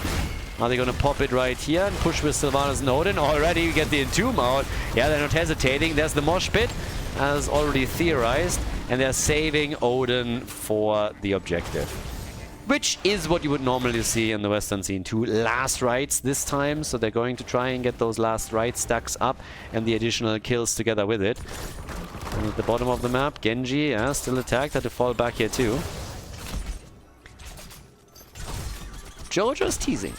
A: Are they going to pop it right here and push with Sylvanas and Odin? Already you get the Entomb out. Yeah, they're not hesitating. There's the mosh pit, as already theorized. And they're saving Odin for the objective. Which is what you would normally see in the Western scene too. Last rites this time, so they're going to try and get those last rite stacks up and the additional kills together with it. And at the bottom of the map, Genji, still attacked, had to fall back here too. Jojo's teasing.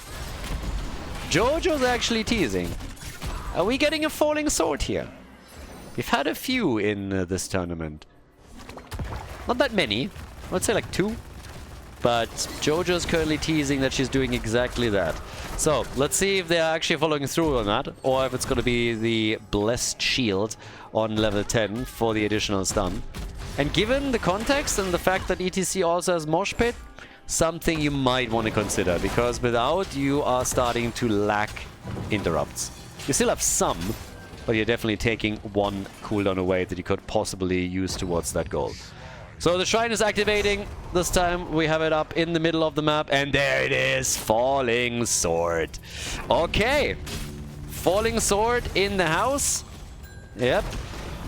A: Jojo's actually teasing. Are we getting a falling sword here? We've had a few in this tournament. Not that many. I'd say like 2. But Jojo's currently teasing that she's doing exactly that. So, let's see if they're actually following through on that, or if it's going to be the Blessed Shield on level 10 for the additional stun. And given the context and the fact that ETC also has Mosh Pit, something you might want to consider, because without, you are starting to lack interrupts. You still have some, but you're definitely taking one cooldown away that you could possibly use towards that goal. So the shrine is activating. This time we have it up in the middle of the map, and there it is, Falling Sword. Okay, Falling Sword in the house. Yep.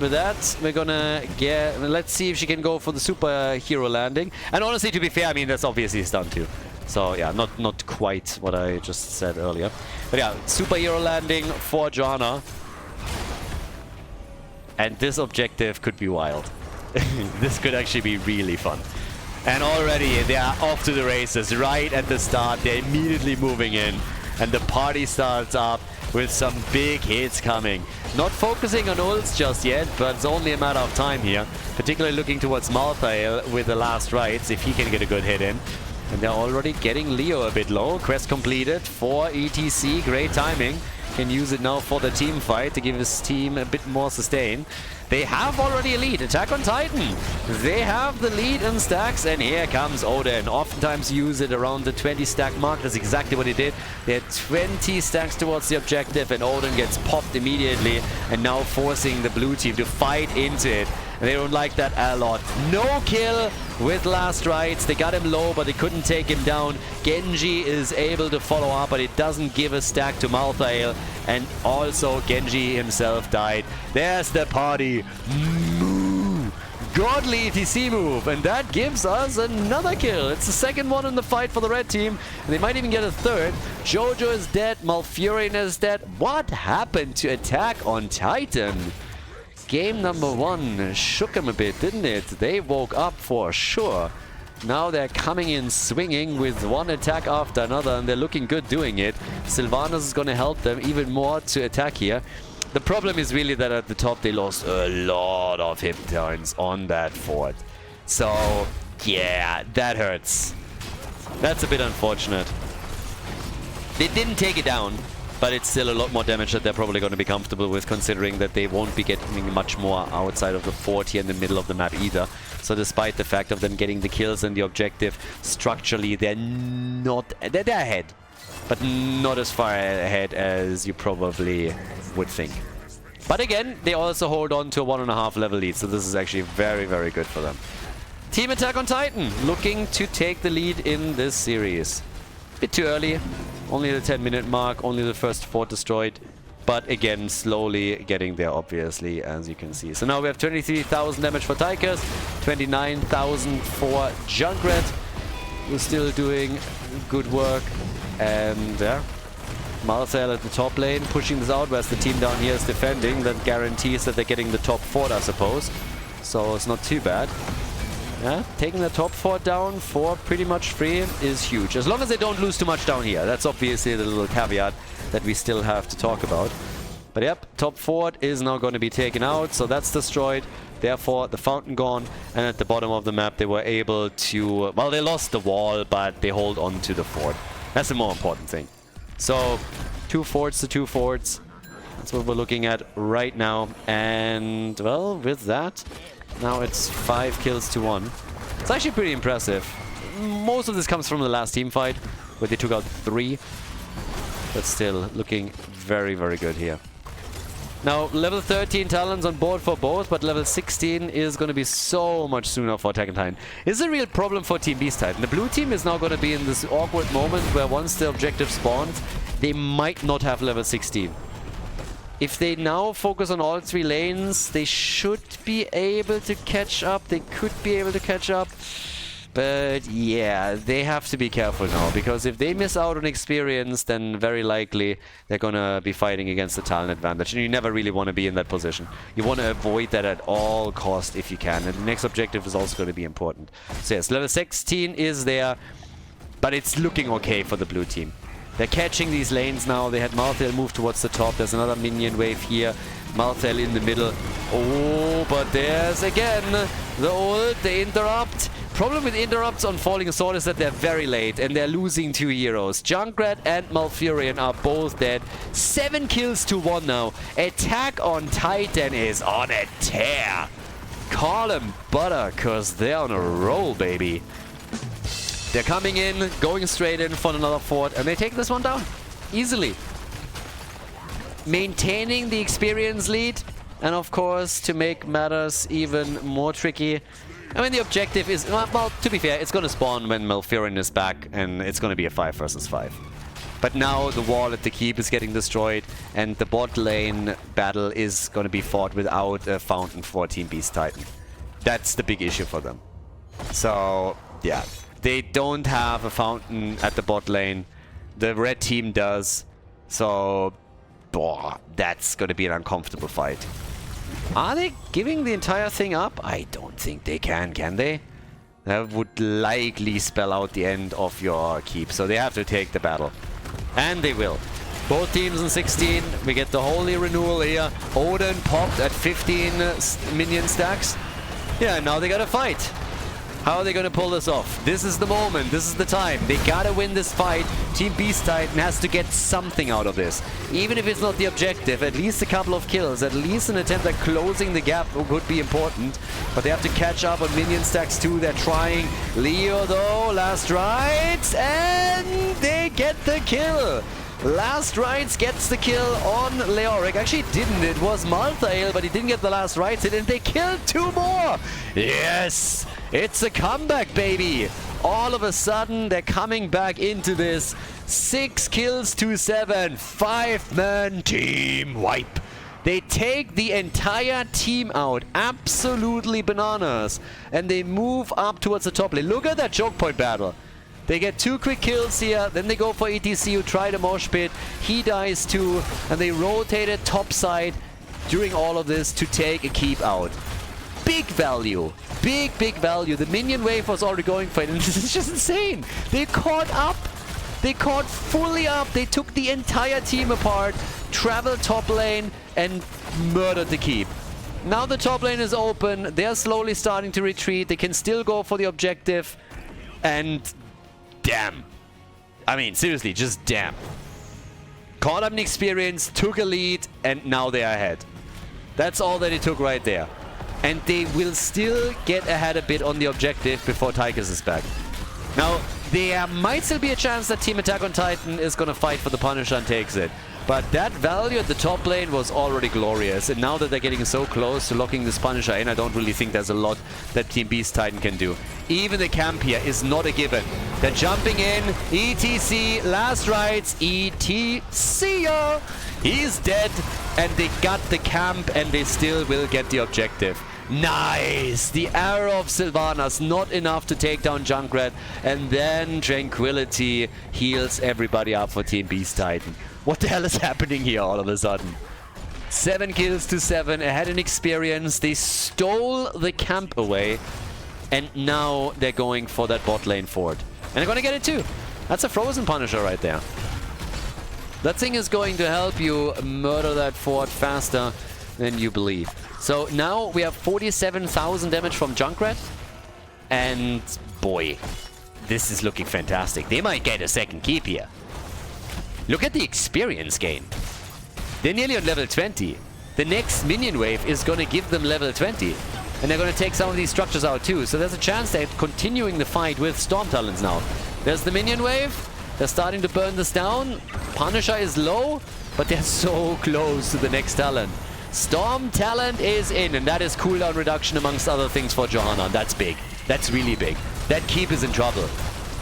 A: With that, we're gonna get... Let's see if she can go for the superhero landing. And honestly, to be fair, I mean, that's obviously stun too. So yeah, not quite what I just said earlier. But yeah, superhero landing for Johanna. And this objective could be wild. This could actually be really fun. And already they are off to the races right at the start. They're immediately moving in. And the party starts up with some big hits coming. Not focusing on ults just yet, but it's only a matter of time here. Particularly looking towards Malthael with the last rights, if he can get a good hit in. And they're already getting Leo a bit low. Quest completed for ETC. Great timing. Can use it now for the team fight to give his team a bit more sustain. They have already a lead. Attack on Titan. They have the lead in stacks, and here comes Odin. Oftentimes use it around the 20 stack mark. That's exactly what he did. They had 20 stacks towards the objective, and Odin gets popped immediately, and now forcing the blue team to fight into it. And they don't like that a lot. No kill with last rights. They got him low, but they couldn't take him down. Genji is able to follow up, but it doesn't give a stack to Malthael. And also Genji himself died. There's the party. Moo! Godly ETC move, and that gives us another kill. It's the second one in the fight for the red team, and they might even get a third. Jojo is dead, Malfurion is dead. What happened to Attack on Titan? Game number 1 shook them a bit, didn't it? They woke up for sure. Now they're coming in swinging with one attack after another, and they're looking good doing it. Sylvanas is going to help them even more to attack here. The problem is really that at the top they lost a lot of hit points on that fort. So, yeah, that hurts. That's a bit unfortunate. They didn't take it down, but it's still a lot more damage that they're probably going to be comfortable with, considering that they won't be getting much more outside of the fort here in the middle of the map either. So despite the fact of them getting the kills and the objective, structurally they're not... They're ahead, but not as far ahead as you probably would think. But again, they also hold on to a 1.5 level lead, so this is actually very, very good for them. Team Attack on Titan looking to take the lead in this series. Bit too early. Only the 10-minute mark, only the first fort destroyed. But again, slowly getting there, obviously, as you can see. So now we have 23,000 damage for Tychus, 29,000 for Junkrat, who's still doing good work. And yeah, Malthael at the top lane, pushing this out, whereas the team down here is defending. That guarantees that they're getting the top fort, I suppose. So it's not too bad. Yeah, taking the top fort down for pretty much free is huge. As long as they don't lose too much down here. That's obviously the little caveat that we still have to talk about. But yep, top fort is now going to be taken out, so that's destroyed. Therefore, the fountain gone, and at the bottom of the map they were able to... Well, they lost the wall, but they hold on to the fort. That's the more important thing. So, 2 forts to 2 forts. That's what we're looking at right now. And, well, with that... Now it's 5 kills to 1. It's actually pretty impressive. Most of this comes from the last team fight, where they took out 3. But still, looking very, very good here. Now, level 13 talents on board for both, but level 16 is going to be so much sooner for Attack on Titan. It's a real problem for Team Beast Titan. The blue team is now going to be in this awkward moment where once the objective spawns, they might not have level 16. If they now focus on all 3 lanes, they should be able to catch up. They could be able to catch up. But yeah, they have to be careful now, because if they miss out on experience, then very likely they're going to be fighting against the talent advantage. And you never really want to be in that position. You want to avoid that at all cost if you can. And the next objective is also going to be important. So yes, level 16 is there, but it's looking okay for the blue team. They're catching these lanes now. They had Malthael move towards the top. There's another minion wave here. Malthael in the middle. Oh, but there's again the ult, the interrupt. Problem with interrupts on Falling Sword is that they're very late and they're losing 2 heroes. Junkrat and Malfurion are both dead. 7 kills to 1 now. Attack on Titan is on a tear. Call them butter, cause they're on a roll, baby. They're coming in, going straight in for another fort, and they take this one down easily. Maintaining the experience lead, and of course, to make matters even more tricky, I mean, the objective is, well, to be fair, it's going to spawn when Malfurion is back, and it's going to be a 5 versus 5. But now the wall at the keep is getting destroyed, and the bot lane battle is going to be fought without a fountain for Team Beast Titan. That's the big issue for them. So, yeah. They don't have a fountain at the bot lane. The red team does. So, that's going to be an uncomfortable fight. Are they giving the entire thing up? I don't think they can they? That would likely spell out the end of your keep, so they have to take the battle. And they will. Both teams in 16, we get the holy renewal here. Odin popped at 15 minion stacks. Yeah, now they gotta fight. How are they gonna pull this off? This is the moment, this is the time. They gotta win this fight. Team Beast Titan has to get something out of this. Even if it's not the objective, at least a couple of kills, at least an attempt at closing the gap would be important. But they have to catch up on minion stacks too. They're trying. Leo though, last rights, and they get the kill. Last rights gets the kill on Leoric. Actually didn't, it was Malthael, but he didn't get the last rights hit, and they killed 2 more! Yes! It's a comeback, baby! All of a sudden, they're coming back into this. 6 kills to 7, 5-man team wipe. They take the entire team out, absolutely bananas, and they move up towards the top lane. Look at that choke point battle. They get 2 quick kills here, then they go for ETC, who tried a mosh pit. He dies too, and they rotated top side during all of this to take a keep out. Big value. Big value. The minion wave was already going for it, and this is just insane. They caught up. They caught fully up. They took the entire team apart, traveled top lane, and murdered the keep. Now the top lane is open. They're slowly starting to retreat. They can still go for the objective, and damn. I mean, seriously, just damn. Caught up in experience, took a lead, and now they are ahead. That's all that it took right there. And they will still get ahead a bit on the objective before Tychus is back. Now, there might still be a chance that Team Attack on Titan is going to fight for the Punisher and takes it. But that value at the top lane was already glorious. And now that they're getting so close to locking this Punisher in, I don't really think there's a lot that Team Beast Titan can do. Even the camp here is not a given. They're jumping in. ETC, last rights. ETC, he's dead. And they got the camp, and they still will get the objective. Nice! The arrow of Sylvanas, not enough to take down Junkrat. And then Tranquility heals everybody up for Team Beast Titan. What the hell is happening here all of a sudden? 7 kills to 7, ahead in experience. They stole the camp away. And now they're going for that bot lane fort. And they're going to get it too. That's a frozen Punisher right there. That thing is going to help you murder that fort faster than you believe. So now we have 47,000 damage from Junkrat. And boy, this is looking fantastic. They might get a second keep here. Look at the experience gain. They're nearly on level 20. The next minion wave is going to give them level 20. And they're going to take some of these structures out too. So there's a chance they're continuing the fight with Storm Talons now. There's the minion wave. They're starting to burn this down. Punisher is low, but they're so close to the next talent. Storm Talent is in, and that is cooldown reduction amongst other things for Johanna. That's big. That's really big. That keep is in trouble.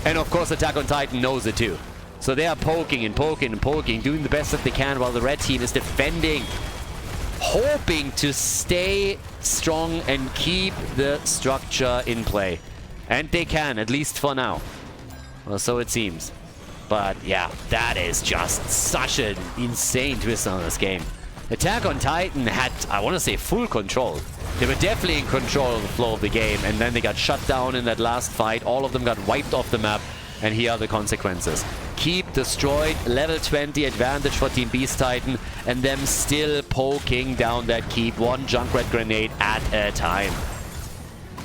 A: And of course Attack on Titan knows it too. So they are poking and poking and poking, doing the best that they can while the red team is defending. Hoping to stay strong and keep the structure in play. And they can, at least for now. Well, so it seems. But yeah, that is just such an insane twist on this game. Attack on Titan had, I want to say, full control. They were definitely in control of the flow of the game, and then they got shut down in that last fight. All of them got wiped off the map, and here are the consequences. Keep destroyed, level 20 advantage for Team Beast Titan, and them still poking down that keep. One Junkrat grenade at a time.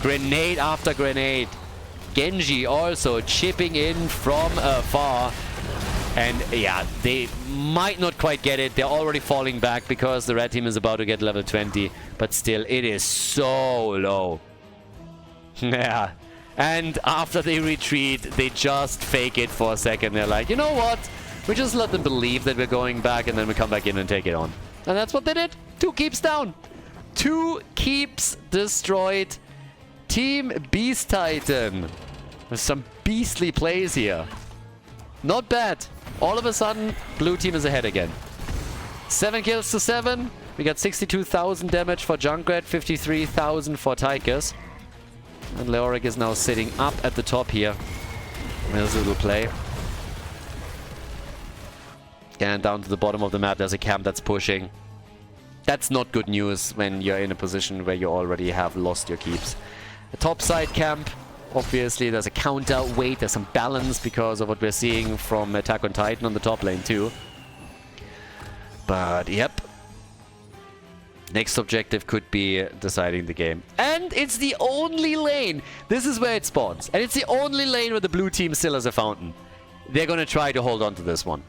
A: Grenade after grenade. Genji also chipping in from afar. And yeah, they might not quite get it. They're already falling back because the red team is about to get level 20. But still, it is so low. Yeah. And after they retreat, they just fake it for a second. They're like, you know what? We just let them believe that we're going back, and then we come back in and take it on. And that's what they did. 2 keeps down. 2 keeps destroyed. Team Beast Titan. There's some beastly plays here. Not bad. All of a sudden, blue team is ahead again. 7 kills to 7. We got 62,000 damage for Junkrat, 53,000 for Tychus. And Leoric is now sitting up at the top here. There's a little play. And down to the bottom of the map, there's a camp that's pushing. That's not good news when you're in a position where you already have lost your keeps. The top side camp, obviously there's a counter weight, there's some balance because of what we're seeing from Attack on Titan on the top lane too. But yep. Next objective could be deciding the game. And it's the only lane. This is where it spawns. And it's the only lane where the blue team still has a fountain. They're going to try to hold on to this one.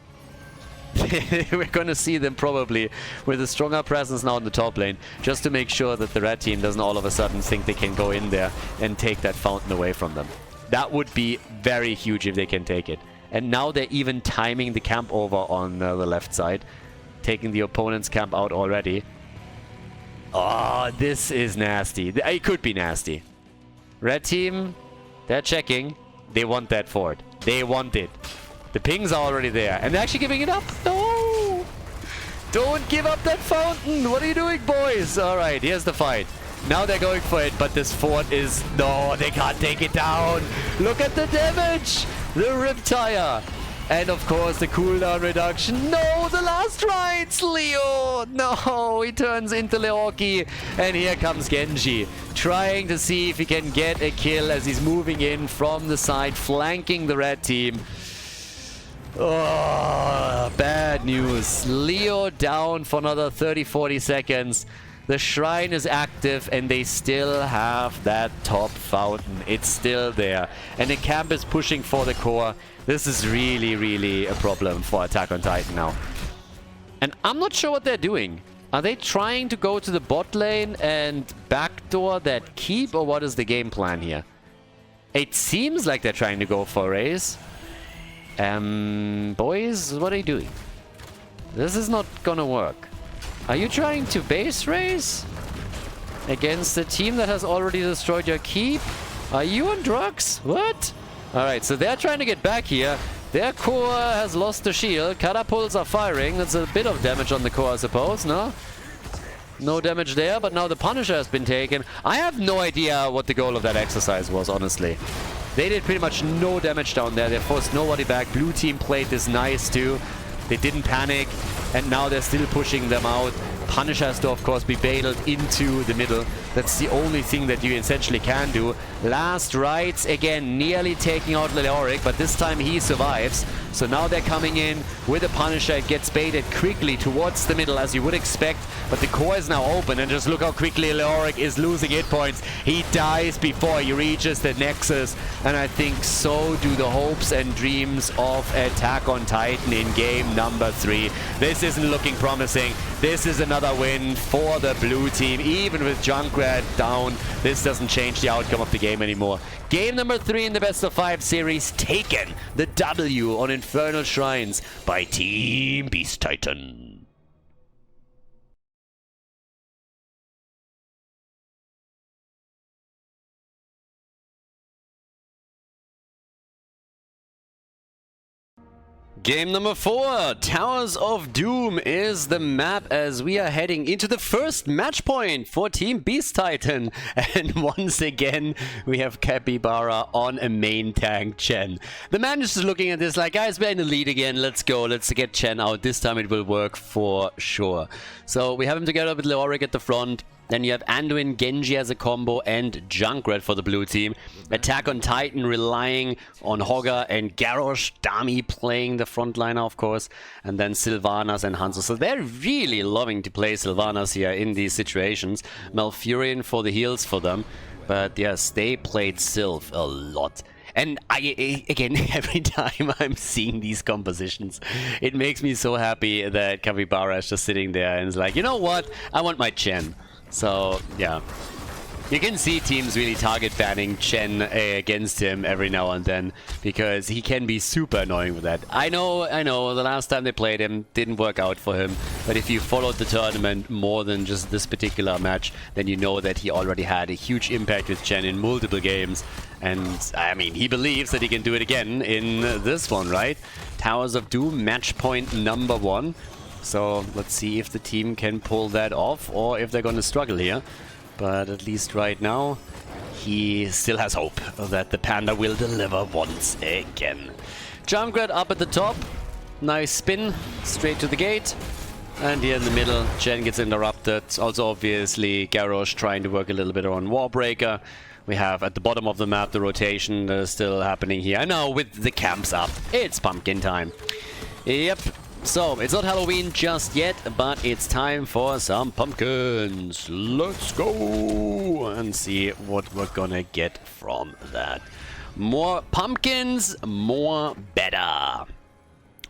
A: We're going to see them probably with a stronger presence now in the top lane, just to make sure that the red team doesn't all of a sudden think they can go in there and take that fountain away from them. That would be very huge if they can take it. And now they're even timing the camp over on the left side, taking the opponent's camp out already. Oh, this is nasty. It could be nasty. Red team, they're checking. They want that fort. They want it. The pings are already there, and they're actually giving it up. No! Don't give up that fountain! What are you doing, boys? Alright, here's the fight. Now they're going for it, but this fort is... No, they can't take it down! Look at the damage! The Riptire! And of course, the cooldown reduction. No, the last rights, Leo! No, he turns into Leoki. And here comes Genji, trying to see if he can get a kill as he's moving in from the side, flanking the red team. Oh, bad news. Leo down for another 30-40 seconds. The shrine is active and they still have that top fountain. It's still there. And the camp is pushing for the core. This is really, really a problem for Attack on Titan now. And I'm not sure what they're doing. Are they trying to go to the bot lane and backdoor that keep, or what is the game plan here? It seems like they're trying to go for a raise. Boys, what are you doing? This is not gonna work. Are you trying to base raise against a team that has already destroyed your keep? Are you on drugs? What? Alright, so they're trying to get back here. Their core has lost the shield. Catapults are firing. That's a bit of damage on the core, I suppose, no? No damage there, but now the Punisher has been taken. I have no idea what the goal of that exercise was, honestly. They did pretty much no damage down there. They forced nobody back. Blue team played this nice too. They didn't panic, and now they're still pushing them out. Punisher has to, of course, be bailed into the middle. That's the only thing that you essentially can do. Last rights, again, nearly taking out Leoric, but this time he survives. So now they're coming in with a Punisher. It gets baited quickly towards the middle, as you would expect. But the core is now open, and just look how quickly Leoric is losing hit points. He dies before he reaches the Nexus. And I think so do the hopes and dreams of Attack on Titan in game number 3. This isn't looking promising. This is another win for the blue team. Even with Junkrat down, this doesn't change the outcome of the game anymore. Game number 3 in the best of 5 series, taken the W on Infernal Shrines by Team Beast Titan. Game number 4, Towers of Doom is the map as we are heading into the first match point for Team Beast Titan. And once again, we have Capybara on a main tank, Chen. The man is just looking at this like, guys, we're in the lead again. Let's go. Let's get Chen out. This time it will work for sure. So we have him together with Leoric at the front. Then you have Anduin, Genji as a combo, and Junkrat for the blue team. Attack on Titan relying on Hogger and Garrosh. Dami playing the frontliner, of course. And then Sylvanas and Hanzo. So they're really loving to play Sylvanas here in these situations. Malfurion for the heals for them. But yes, they played Sylv a lot. And again, every time I'm seeing these compositions, it makes me so happy that Capybara is just sitting there and is like, you know what? I want my Chen. So, yeah. You can see teams really target banning Chen against him every now and then, because he can be super annoying with that. I know, the last time they played him didn't work out for him, but if you followed the tournament more than just this particular match, then you know that he already had a huge impact with Chen in multiple games. And, I mean, he believes that he can do it again in this one, right? Towers of Doom, match point number 1. So let's see if the team can pull that off or if they're going to struggle here. But at least right now, he still has hope that the Panda will deliver once again. Junkrat up at the top. Nice spin, straight to the gate. And here in the middle, Chen gets interrupted. Also, obviously, Garrosh trying to work a little bit on Warbreaker. We have at the bottom of the map the rotation that is still happening here. And now with the camps up, it's pumpkin time. Yep. So, it's not Halloween just yet, but it's time for some pumpkins. Let's go and see what we're gonna get from that. More pumpkins, more better.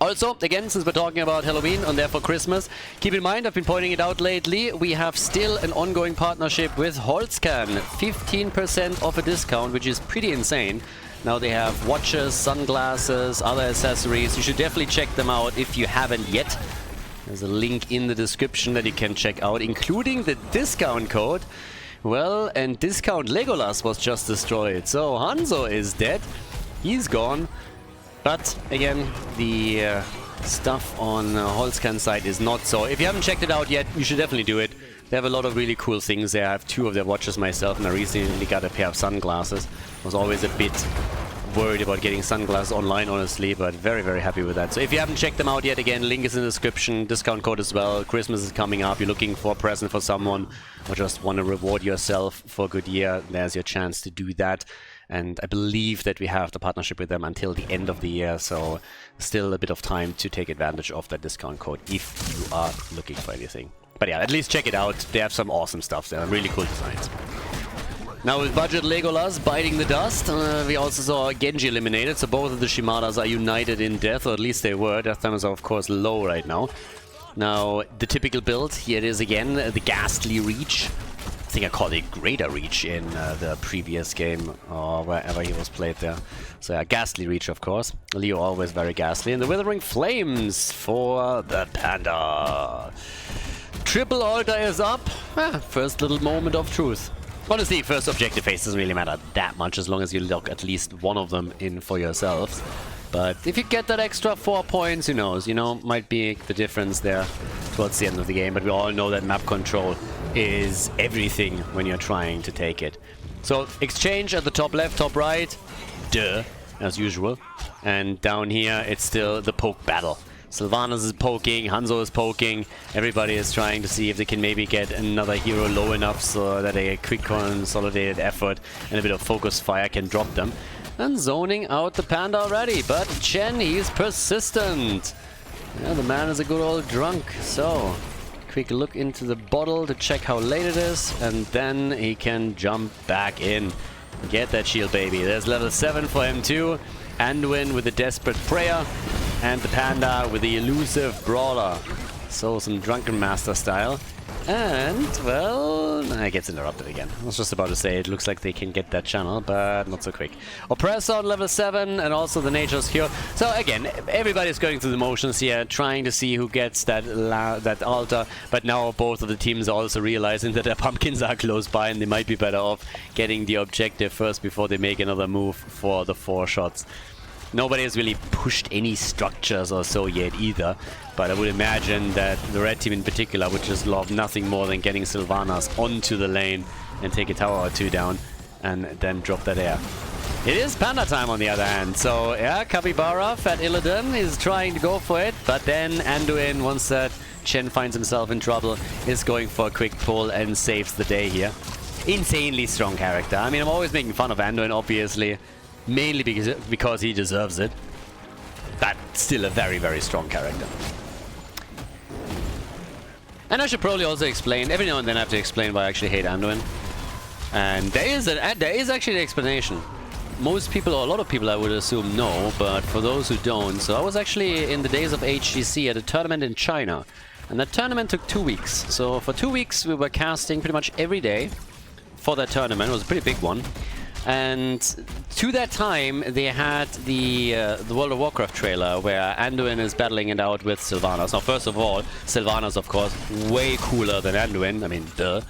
A: Also, again, since we're talking about Halloween and therefore Christmas, keep in mind, I've been pointing it out lately, we have still an ongoing partnership with Holzkan. 15% off a discount, which is pretty insane. Now they have watches, sunglasses, other accessories. You should definitely check them out if you haven't yet. There's a link in the description that you can check out, including the discount code. Well, and discount Legolas was just destroyed, so Hanzo is dead. He's gone. But again, the stuff on Holzkan's side is not so. If you haven't checked it out yet, you should definitely do it. They have a lot of really cool things there. I have 2 of their watches myself, and I recently got a pair of sunglasses. I was always a bit worried about getting sunglasses online, honestly, but very, very happy with that. So if you haven't checked them out yet, again, link is in the description, discount code as well. Christmas is coming up, you're looking for a present for someone, or just want to reward yourself for a good year, there's your chance to do that. And I believe that we have the partnership with them until the end of the year, so still a bit of time to take advantage of that discount code if you are looking for anything. But yeah, at least check it out. They have some awesome stuff there, really cool designs. Now with Budget Legolas biting the dust, we also saw Genji eliminated, so both of the Shimadas are united in death, or at least they were. Death time is of course low right now. Now, the typical build, here it is again, the Ghastly Reach. I think I called it Greater Reach in the previous game, or wherever he was played there. So yeah, Ghastly Reach, of course. Leo always very ghastly. And the Withering Flames for the Panda. Triple Altar is up. First little moment of truth. Honestly, first objective phase doesn't really matter that much, as long as you lock at least one of them in for yourselves. But if you get that extra 4 points, who knows, might be the difference there towards the end of the game. But we all know that map control is everything when you're trying to take it. So, exchange at the top left, top right, duh, as usual. And down here, it's still the poke battle. Sylvanas is poking, Hanzo is poking, everybody is trying to see if they can maybe get another hero low enough so that a quick consolidated effort and a bit of focus fire can drop them. And zoning out the Panda already, but Chen, he's persistent. Yeah, the man is a good old drunk, so quick look into the bottle to check how late it is, and then he can jump back in. Get that shield, baby. There's level 7 for him too. Anduin with the Desperate Prayer, and the Panda with the Elusive Brawler. So some Drunken Master style. And, well, it gets interrupted again. I was just about to say, it looks like they can get that channel, but not so quick. Oppressor on level 7, and also the Nature's Cure. So again, everybody's going through the motions here, trying to see who gets that altar. But now both of the teams are also realizing that their pumpkins are close by, and they might be better off getting the objective first before they make another move for the 4 shots. Nobody has really pushed any structures or so yet either, but I would imagine that the red team in particular would just love nothing more than getting Sylvanas onto the lane and take a tower or 2 down and then drop that air. It is Panda time on the other hand, so yeah, Capybara, Fat Illidan is trying to go for it, but then Anduin, once that Chen finds himself in trouble, is going for a quick pull and saves the day here. Insanely strong character. I mean, I'm always making fun of Anduin, obviously. Mainly because he deserves it. But still a very, very strong character. And I should probably also explain, every now and then I have to explain why I actually hate Anduin. And there is actually an explanation. Most people, or a lot of people I would assume know, but for those who don't, so I was actually in the days of HGC at a tournament in China. And that tournament took 2 weeks. So for 2 weeks we were casting pretty much every day for that tournament. It was a pretty big one. And to that time, they had the World of Warcraft trailer where Anduin is battling it out with Sylvanas. Now, first of all, Sylvanas, of course, way cooler than Anduin. I mean, duh.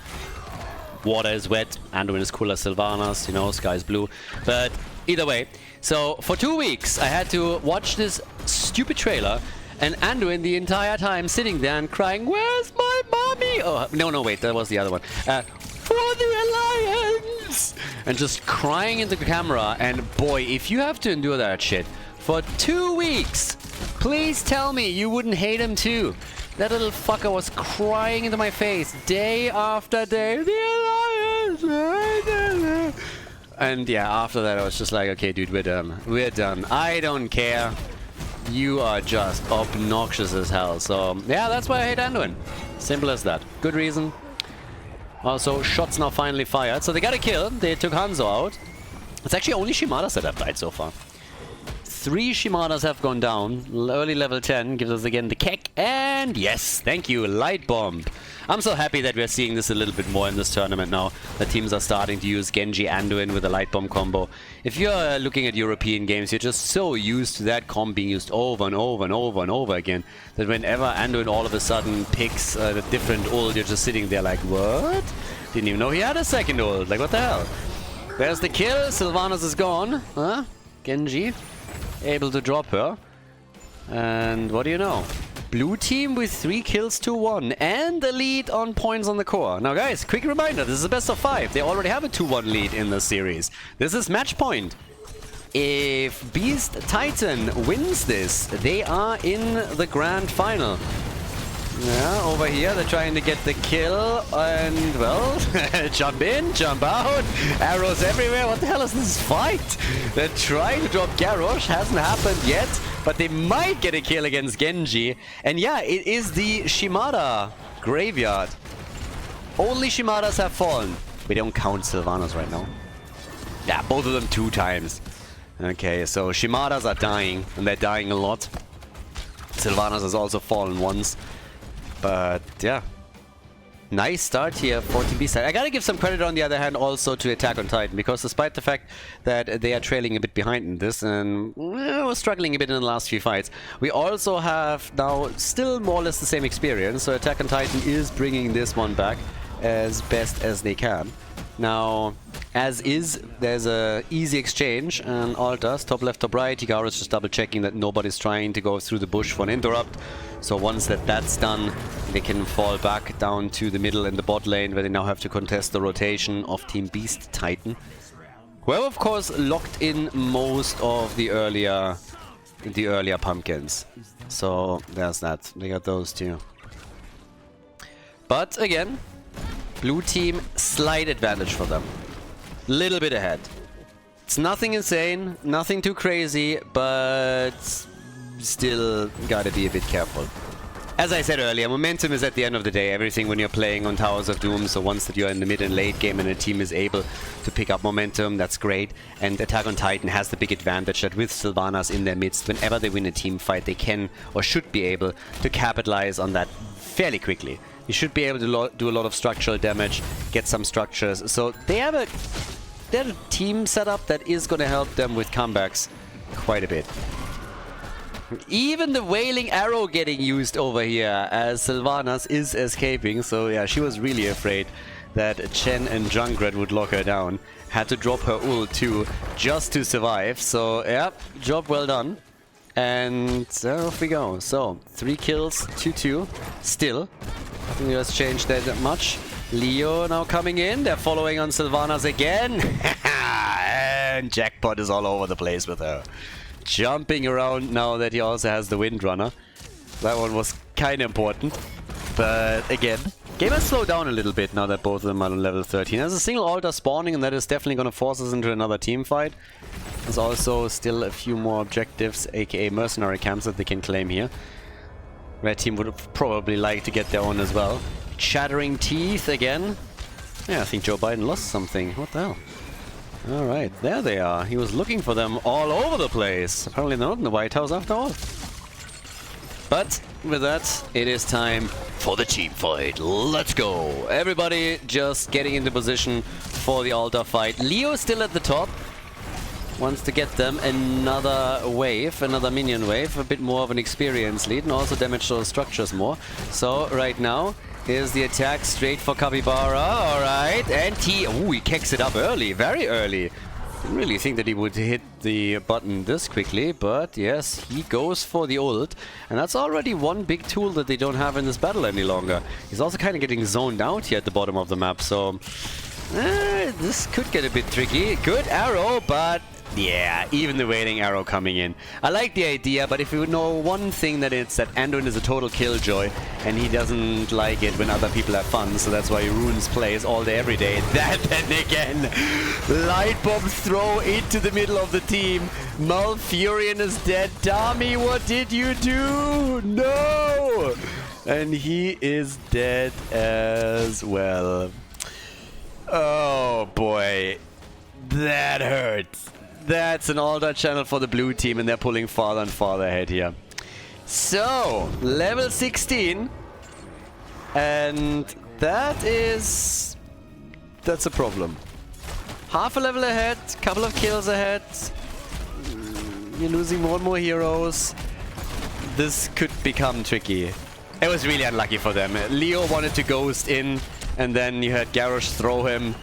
A: Water is wet, Anduin is cooler, Sylvanas, sky's blue. But either way, so for 2 weeks, I had to watch this stupid trailer, and Anduin the entire time sitting there and crying, "Where's my mommy?" Oh, no, wait, that was the other one. "For the Alliance!" And just crying into the camera. And boy, if you have to endure that shit for 2 weeks, please tell me you wouldn't hate him too. That little fucker was crying into my face day after day. The Alliance! And yeah, after that I was just like, okay dude, we're done. We're done. I don't care. You are just obnoxious as hell. So yeah, that's why I hate Anduin. Simple as that. Good reason. Also, shots now finally fired. So they got a kill. They took Hanzo out. It's actually only Shimadas that have died so far. 3 Shimadas have gone down. Early level 10 gives us again the kick. And yes, thank you, Light Bomb. I'm so happy that we're seeing this a little bit more in this tournament now. The teams are starting to use Genji Anduin with a Light Bomb combo. If you're looking at European games, you're just so used to that comp being used over and over and over and over again that whenever Anduin all of a sudden picks a different ult, you're just sitting there like, what? Didn't even know he had a second ult. Like, what the hell? There's the kill. Sylvanas is gone. Huh? Genji able to drop her. And what do you know? Blue team with 3 kills to 1 and the lead on points on the core. Now guys, quick reminder, this is a best of 5. They already have a 2-1 lead in the series. This is match point. If Beast Titan wins this, they are in the grand final. Yeah, over here they're trying to get the kill and, well, jump in, jump out, arrows everywhere. What the hell is this fight? They're trying to drop Garrosh, hasn't happened yet, but they might get a kill against Genji. And yeah, it is the Shimada graveyard. Only Shimadas have fallen. We don't count Sylvanas right now. Yeah, both of them 2 times. Okay, so Shimadas are dying, and they're dying a lot. Sylvanas has also fallen once. But yeah, nice start here for Team B-Side. I gotta give some credit on the other hand also to Attack on Titan, because despite the fact that they are trailing a bit behind in this and was struggling a bit in the last few fights, we also have now still more or less the same experience. So Attack on Titan is bringing this one back as best as they can. Now, as is, there's a easy exchange and altars, top left, top right. Hikaru is just double checking that nobody's trying to go through the bush for an interrupt. So once that's done, they can fall back down to the middle in the bot lane, where they now have to contest the rotation of Team Beast Titan, who have of course locked in most of the earlier pumpkins. So there's that. They got those 2. But again, blue team, slight advantage for them. Little bit ahead. It's nothing insane, nothing too crazy, but still gotta be a bit careful. As I said earlier, momentum is at the end of the day everything when you're playing on Towers of Doom. So once that you're in the mid and late game and a team is able to pick up momentum, that's great. And Attack on Titan has the big advantage that with Sylvanas in their midst, whenever they win a team fight, they can or should be able to capitalize on that fairly quickly. You should be able to do a lot of structural damage, get some structures. So they have a team setup that is going to help them with comebacks quite a bit. Even the Wailing Arrow getting used over here as Sylvanas is escaping. So yeah, she was really afraid that Chen and Junkrat would lock her down. Had to drop her ult too, just to survive. So yeah, job well done. And off we go. So 3 kills, 2-2. Still, nothing has changed that much. Leo now coming in. They're following on Sylvanas again. And Jackpot is all over the place with her. Jumping around now that he also has the Windrunner. That one was kind of important. But again, game has slowed down a little bit now that both of them are on level 13. There's a single altar spawning, and that is definitely going to force us into another team fight. There's also still a few more objectives, aka mercenary camps, that they can claim here. Red team would probably like to get their own as well. Shattering Teeth again. Yeah, I think Joe Biden lost something. What the hell? Alright, there they are. He was looking for them all over the place. Apparently they're not in the White House after all. But with that, it is time for the team fight. Let's go! Everybody just getting into position for the altar fight. Leo still at the top. Wants to get them another wave, another minion wave, a bit more of an experience lead, and also damage those structures more. So right now is the attack straight for Capybara. Alright, and he kicks it up early, very early. Didn't really think that he would hit the button this quickly, but yes, he goes for the ult. And that's already one big tool that they don't have in this battle any longer. He's also kind of getting zoned out here at the bottom of the map, so this could get a bit tricky. Good arrow, but Yeah, even the wailing arrow coming in. I like the idea, but if you know one thing, that it's that Anduin is a total killjoy, and he doesn't like it when other people have fun, so that's why he ruins plays all day, every day. That then again, light bomb throw into the middle of the team. Malfurion is dead. Dami, what did you do? No! And he is dead as well. Oh boy, that hurts. That's an altar channel for the blue team, and they're pulling farther and farther ahead here. So, level 16. And that's a problem. Half a level ahead, couple of kills ahead. You're losing more and more heroes. This could become tricky. It was really unlucky for them. Leo wanted to ghost in, and then you had Garrosh throw him.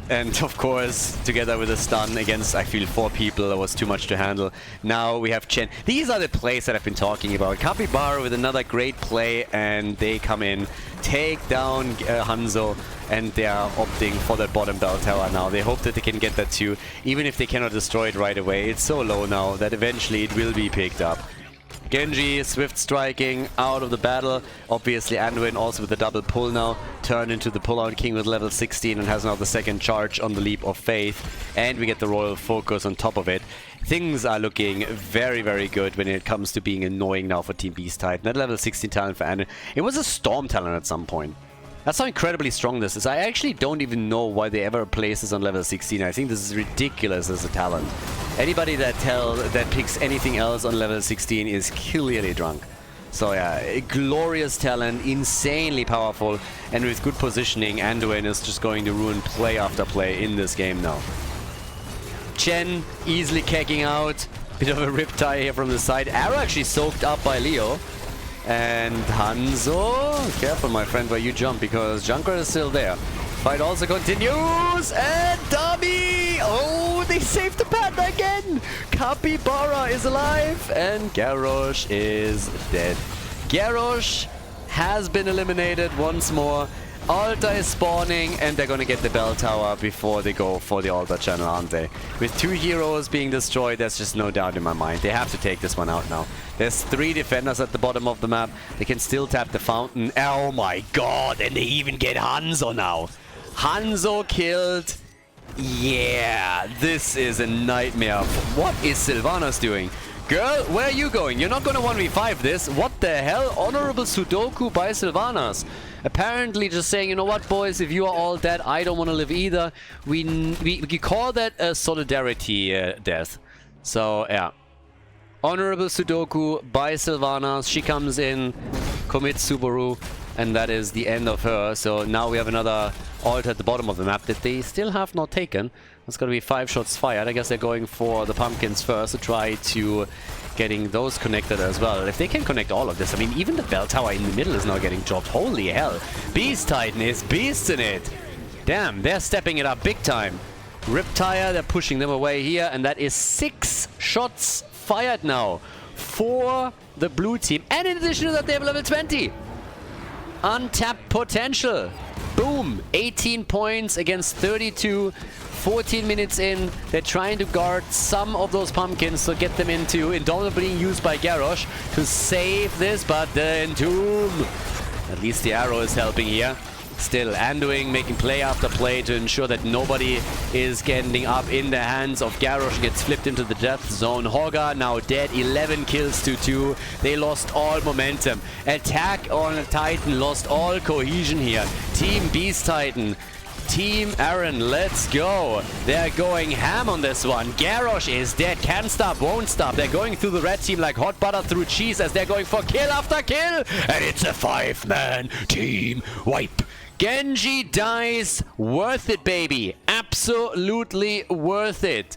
A: And of course, together with a stun against, I feel, 4 people, it was too much to handle. Now we have Chen. These are the plays that I've been talking about. Capybara with another great play, and they come in, take down Hanzo, and they are opting for that bottom bell tower now. They hope that they can get that too, even if they cannot destroy it right away. It's so low now that eventually it will be picked up. Genji, swift striking out of the battle. Obviously Anduin also with the double pull now, turned into the pull-out king with level 16 and has now the second charge on the leap of faith. And we get the royal focus on top of it. Things are looking very, very good when it comes to being annoying now for Team Beast Titan. That level 16 talent for Anduin. It was a storm talent at some point. That's how incredibly strong this is. I actually don't even know why they ever place this on level 16. I think this is ridiculous as a talent. Anybody that picks anything else on level 16 is clearly drunk. So yeah, a glorious talent, insanely powerful, and with good positioning, Anduin is just going to ruin play after play in this game now. Chen easily kicking out. Bit of a riptide here from the side. Arrow actually soaked up by Leo. And Hanzo, careful my friend where you jump, because Junkrat is still there. Fight also continues, and Dami! Oh, they saved the panda again! Capybara is alive, and Garrosh is dead. Garrosh has been eliminated once more. Altar is spawning, and they're gonna get the bell tower before they go for the altar channel, aren't they? With 2 heroes being destroyed, there's just no doubt in my mind. They have to take this one out now. There's 3 defenders at the bottom of the map. They can still tap the fountain. Oh my god, and they even get Hanzo now. Hanzo killed. Yeah, this is a nightmare. What is Sylvanas doing? Girl, where are you going? You're not gonna 1v5 this. What the hell? Honorable Sudoku by Sylvanas. Apparently just saying, you know what, boys, if you are all dead, I don't want to live either. We call that a solidarity death. So, yeah. Honorable Sudoku by Sylvanas. She comes in, commits Subaru, and that is the end of her. So now we have another altar at the bottom of the map that they still have not taken. It's going to be 5 shots fired. I guess they're going for the pumpkins first to try to getting those connected as well. If they can connect all of this, I mean, even the bell tower in the middle is now getting dropped. Holy hell. Beast Titan is beasting it. Damn, they're stepping it up big time. Riptire, they're pushing them away here, and that is 6 shots fired now for the blue team. And in addition to that, they have level 20. Untapped potential. Boom. 18 points against 32. 14 minutes in, they're trying to guard some of those pumpkins to get them into Indomitable being used by Garrosh to save this, but the Entomb. At least the arrow is helping here. Still, Anduin making play after play to ensure that nobody is getting up in the hands of Garrosh. Gets flipped into the death zone. Hogger now dead, 11 kills to 2. They lost all momentum. Attack on Titan lost all cohesion here. Team Beast Titan. Team Aaron, let's go. They're going ham on this one. Garrosh is dead. Can't stop, won't stop. They're going through the red team like hot butter through cheese as they're going for kill after kill. And it's a 5-man team wipe. Genji dies. Worth it, baby. Absolutely worth it.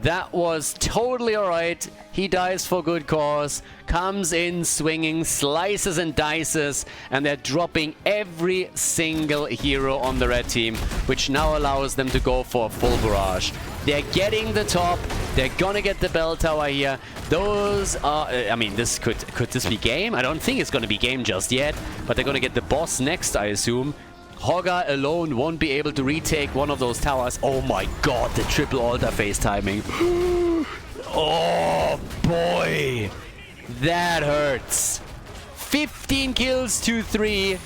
A: That was totally alright. He dies for good cause. Comes in swinging, slices and dices, and they're dropping every single hero on the red team, which now allows them to go for a full barrage. They're getting the top. They're gonna get the bell tower here. Those are... I mean, this could this be game? I don't think it's gonna be game just yet, but they're gonna get the boss next, I assume. Hogger alone won't be able to retake one of those towers. Oh my god, the triple altar phase timing. Oh boy, that hurts. 15 kills to 3,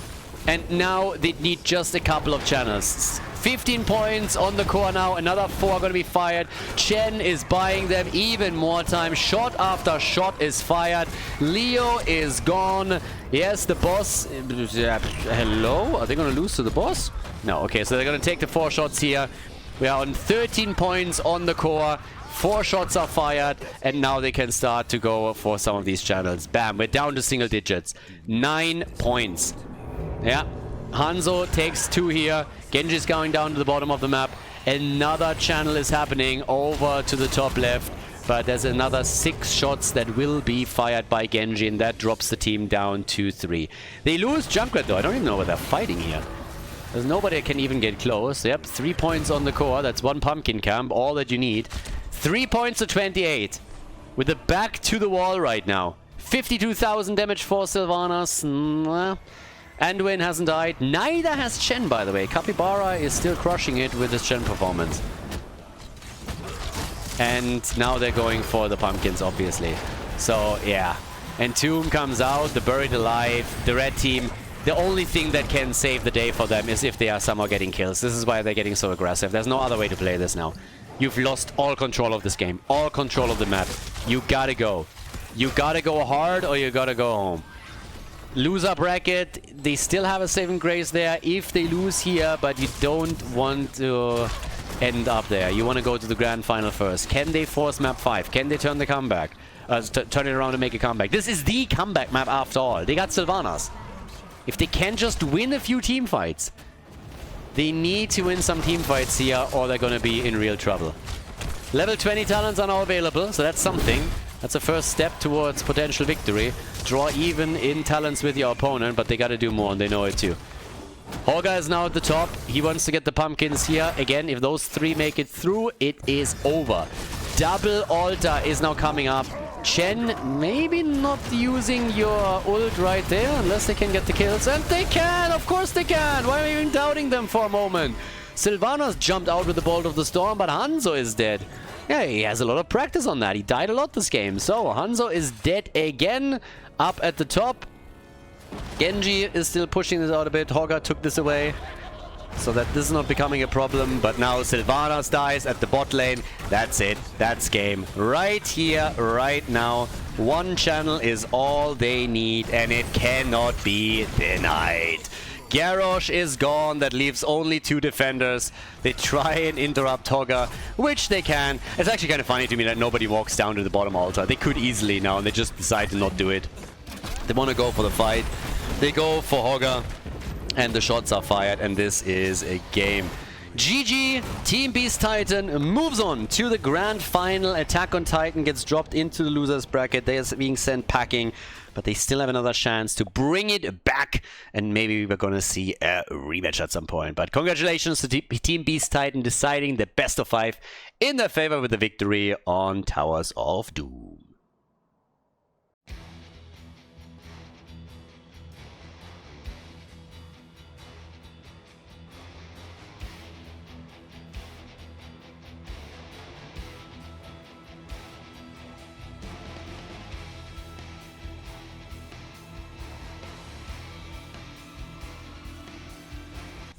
A: and now they need just a couple of channels. 15 points on the core now. Another 4 are going to be fired. Chen is buying them even more time. Shot after shot is fired. Leo is gone. Yes, the boss. Hello? Are they going to lose to the boss? No. Okay, so they're going to take the 4 shots here. We are on 13 points on the core. 4 shots are fired, and now they can start to go for some of these channels. Bam, we're down to single digits. 9 points. Yeah. Hanzo takes 2 here. Genji's going down to the bottom of the map. Another channel is happening over to the top left. But there's another 6 shots that will be fired by Genji, and that drops the team down to 3. They lose Junkrat though. I don't even know where they're fighting here. There's nobody that can even get close. Yep, 3 points on the core. That's 1 pumpkin camp. All that you need. 3 points to 28. With the back to the wall right now. 52,000 damage for Sylvanas. Anduin hasn't died. Neither has Chen, by the way. Capybara is still crushing it with his Chen performance. And now they're going for the pumpkins, obviously. So, yeah. Entomb comes out, the Buried Alive, the red team. The only thing that can save the day for them is if they are somehow getting kills. This is why they're getting so aggressive. There's no other way to play this now. You've lost all control of this game. All control of the map. You gotta go. You gotta go hard or you gotta go home. Loser bracket, they still have a saving grace there if they lose here, but you don't want to end up there. You want to go to the grand final first. Can they force map 5? Can they turn the comeback? Turn it around and make a comeback. This is the comeback map after all. They got Sylvanas. If they can just win a few team fights, they need to win some team fights here or they're going to be in real trouble. Level 20 talents are now available, so that's something. That's a first step towards potential victory. Draw even in talents with your opponent, but they gotta do more and they know it too. Holger is now at the top. He wants to get the pumpkins here. Again, if those 3 make it through, it is over. Double altar is now coming up. Chen maybe not using your ult right there unless they can get the kills. And they can! Of course they can! Why am I even doubting them for a moment? Sylvanas jumped out with the Bolt of the Storm, but Hanzo is dead. Yeah, he has a lot of practice on that. He died a lot this game. So, Hanzo is dead again. Up at the top. Genji is still pushing this out a bit. Hogger took this away. So that this is not becoming a problem. But now Sylvanas dies at the bot lane. That's it. That's game. Right here, right now. 1 channel is all they need. And it cannot be denied. Garrosh is gone. That leaves only 2 defenders. They try and interrupt Hogger, which they can. It's actually kind of funny to me that nobody walks down to the bottom altar. They could easily now, and they just decide to not do it. They want to go for the fight. They go for Hogger, and the shots are fired, and this is a game. GG, Team Beast Titan moves on to the grand final. Attack on Titan gets dropped into the losers bracket. They are being sent packing, but they still have another chance to bring it back, and maybe we're gonna see a rematch at some point. But congratulations to Team Beast Titan deciding the best of 5 in their favor with the victory on Towers of Doom.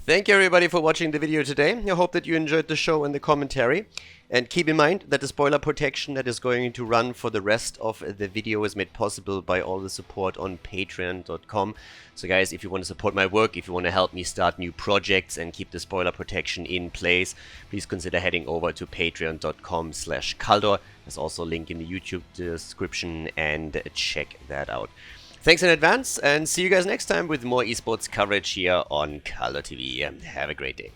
B: Thank you everybody for watching the video today. I hope that you enjoyed the show and the commentary. And keep in mind that the spoiler protection that is going to run for the rest of the video is made possible by all the support on patreon.com. So guys, if you want to support my work, if you want to help me start new projects and keep the spoiler protection in place, please consider heading over to patreon.com/Khaldor. There's also a link in the YouTube description, and check that out. Thanks in advance, and see you guys next time with more esports coverage here on Khaldor TV. Have a great day.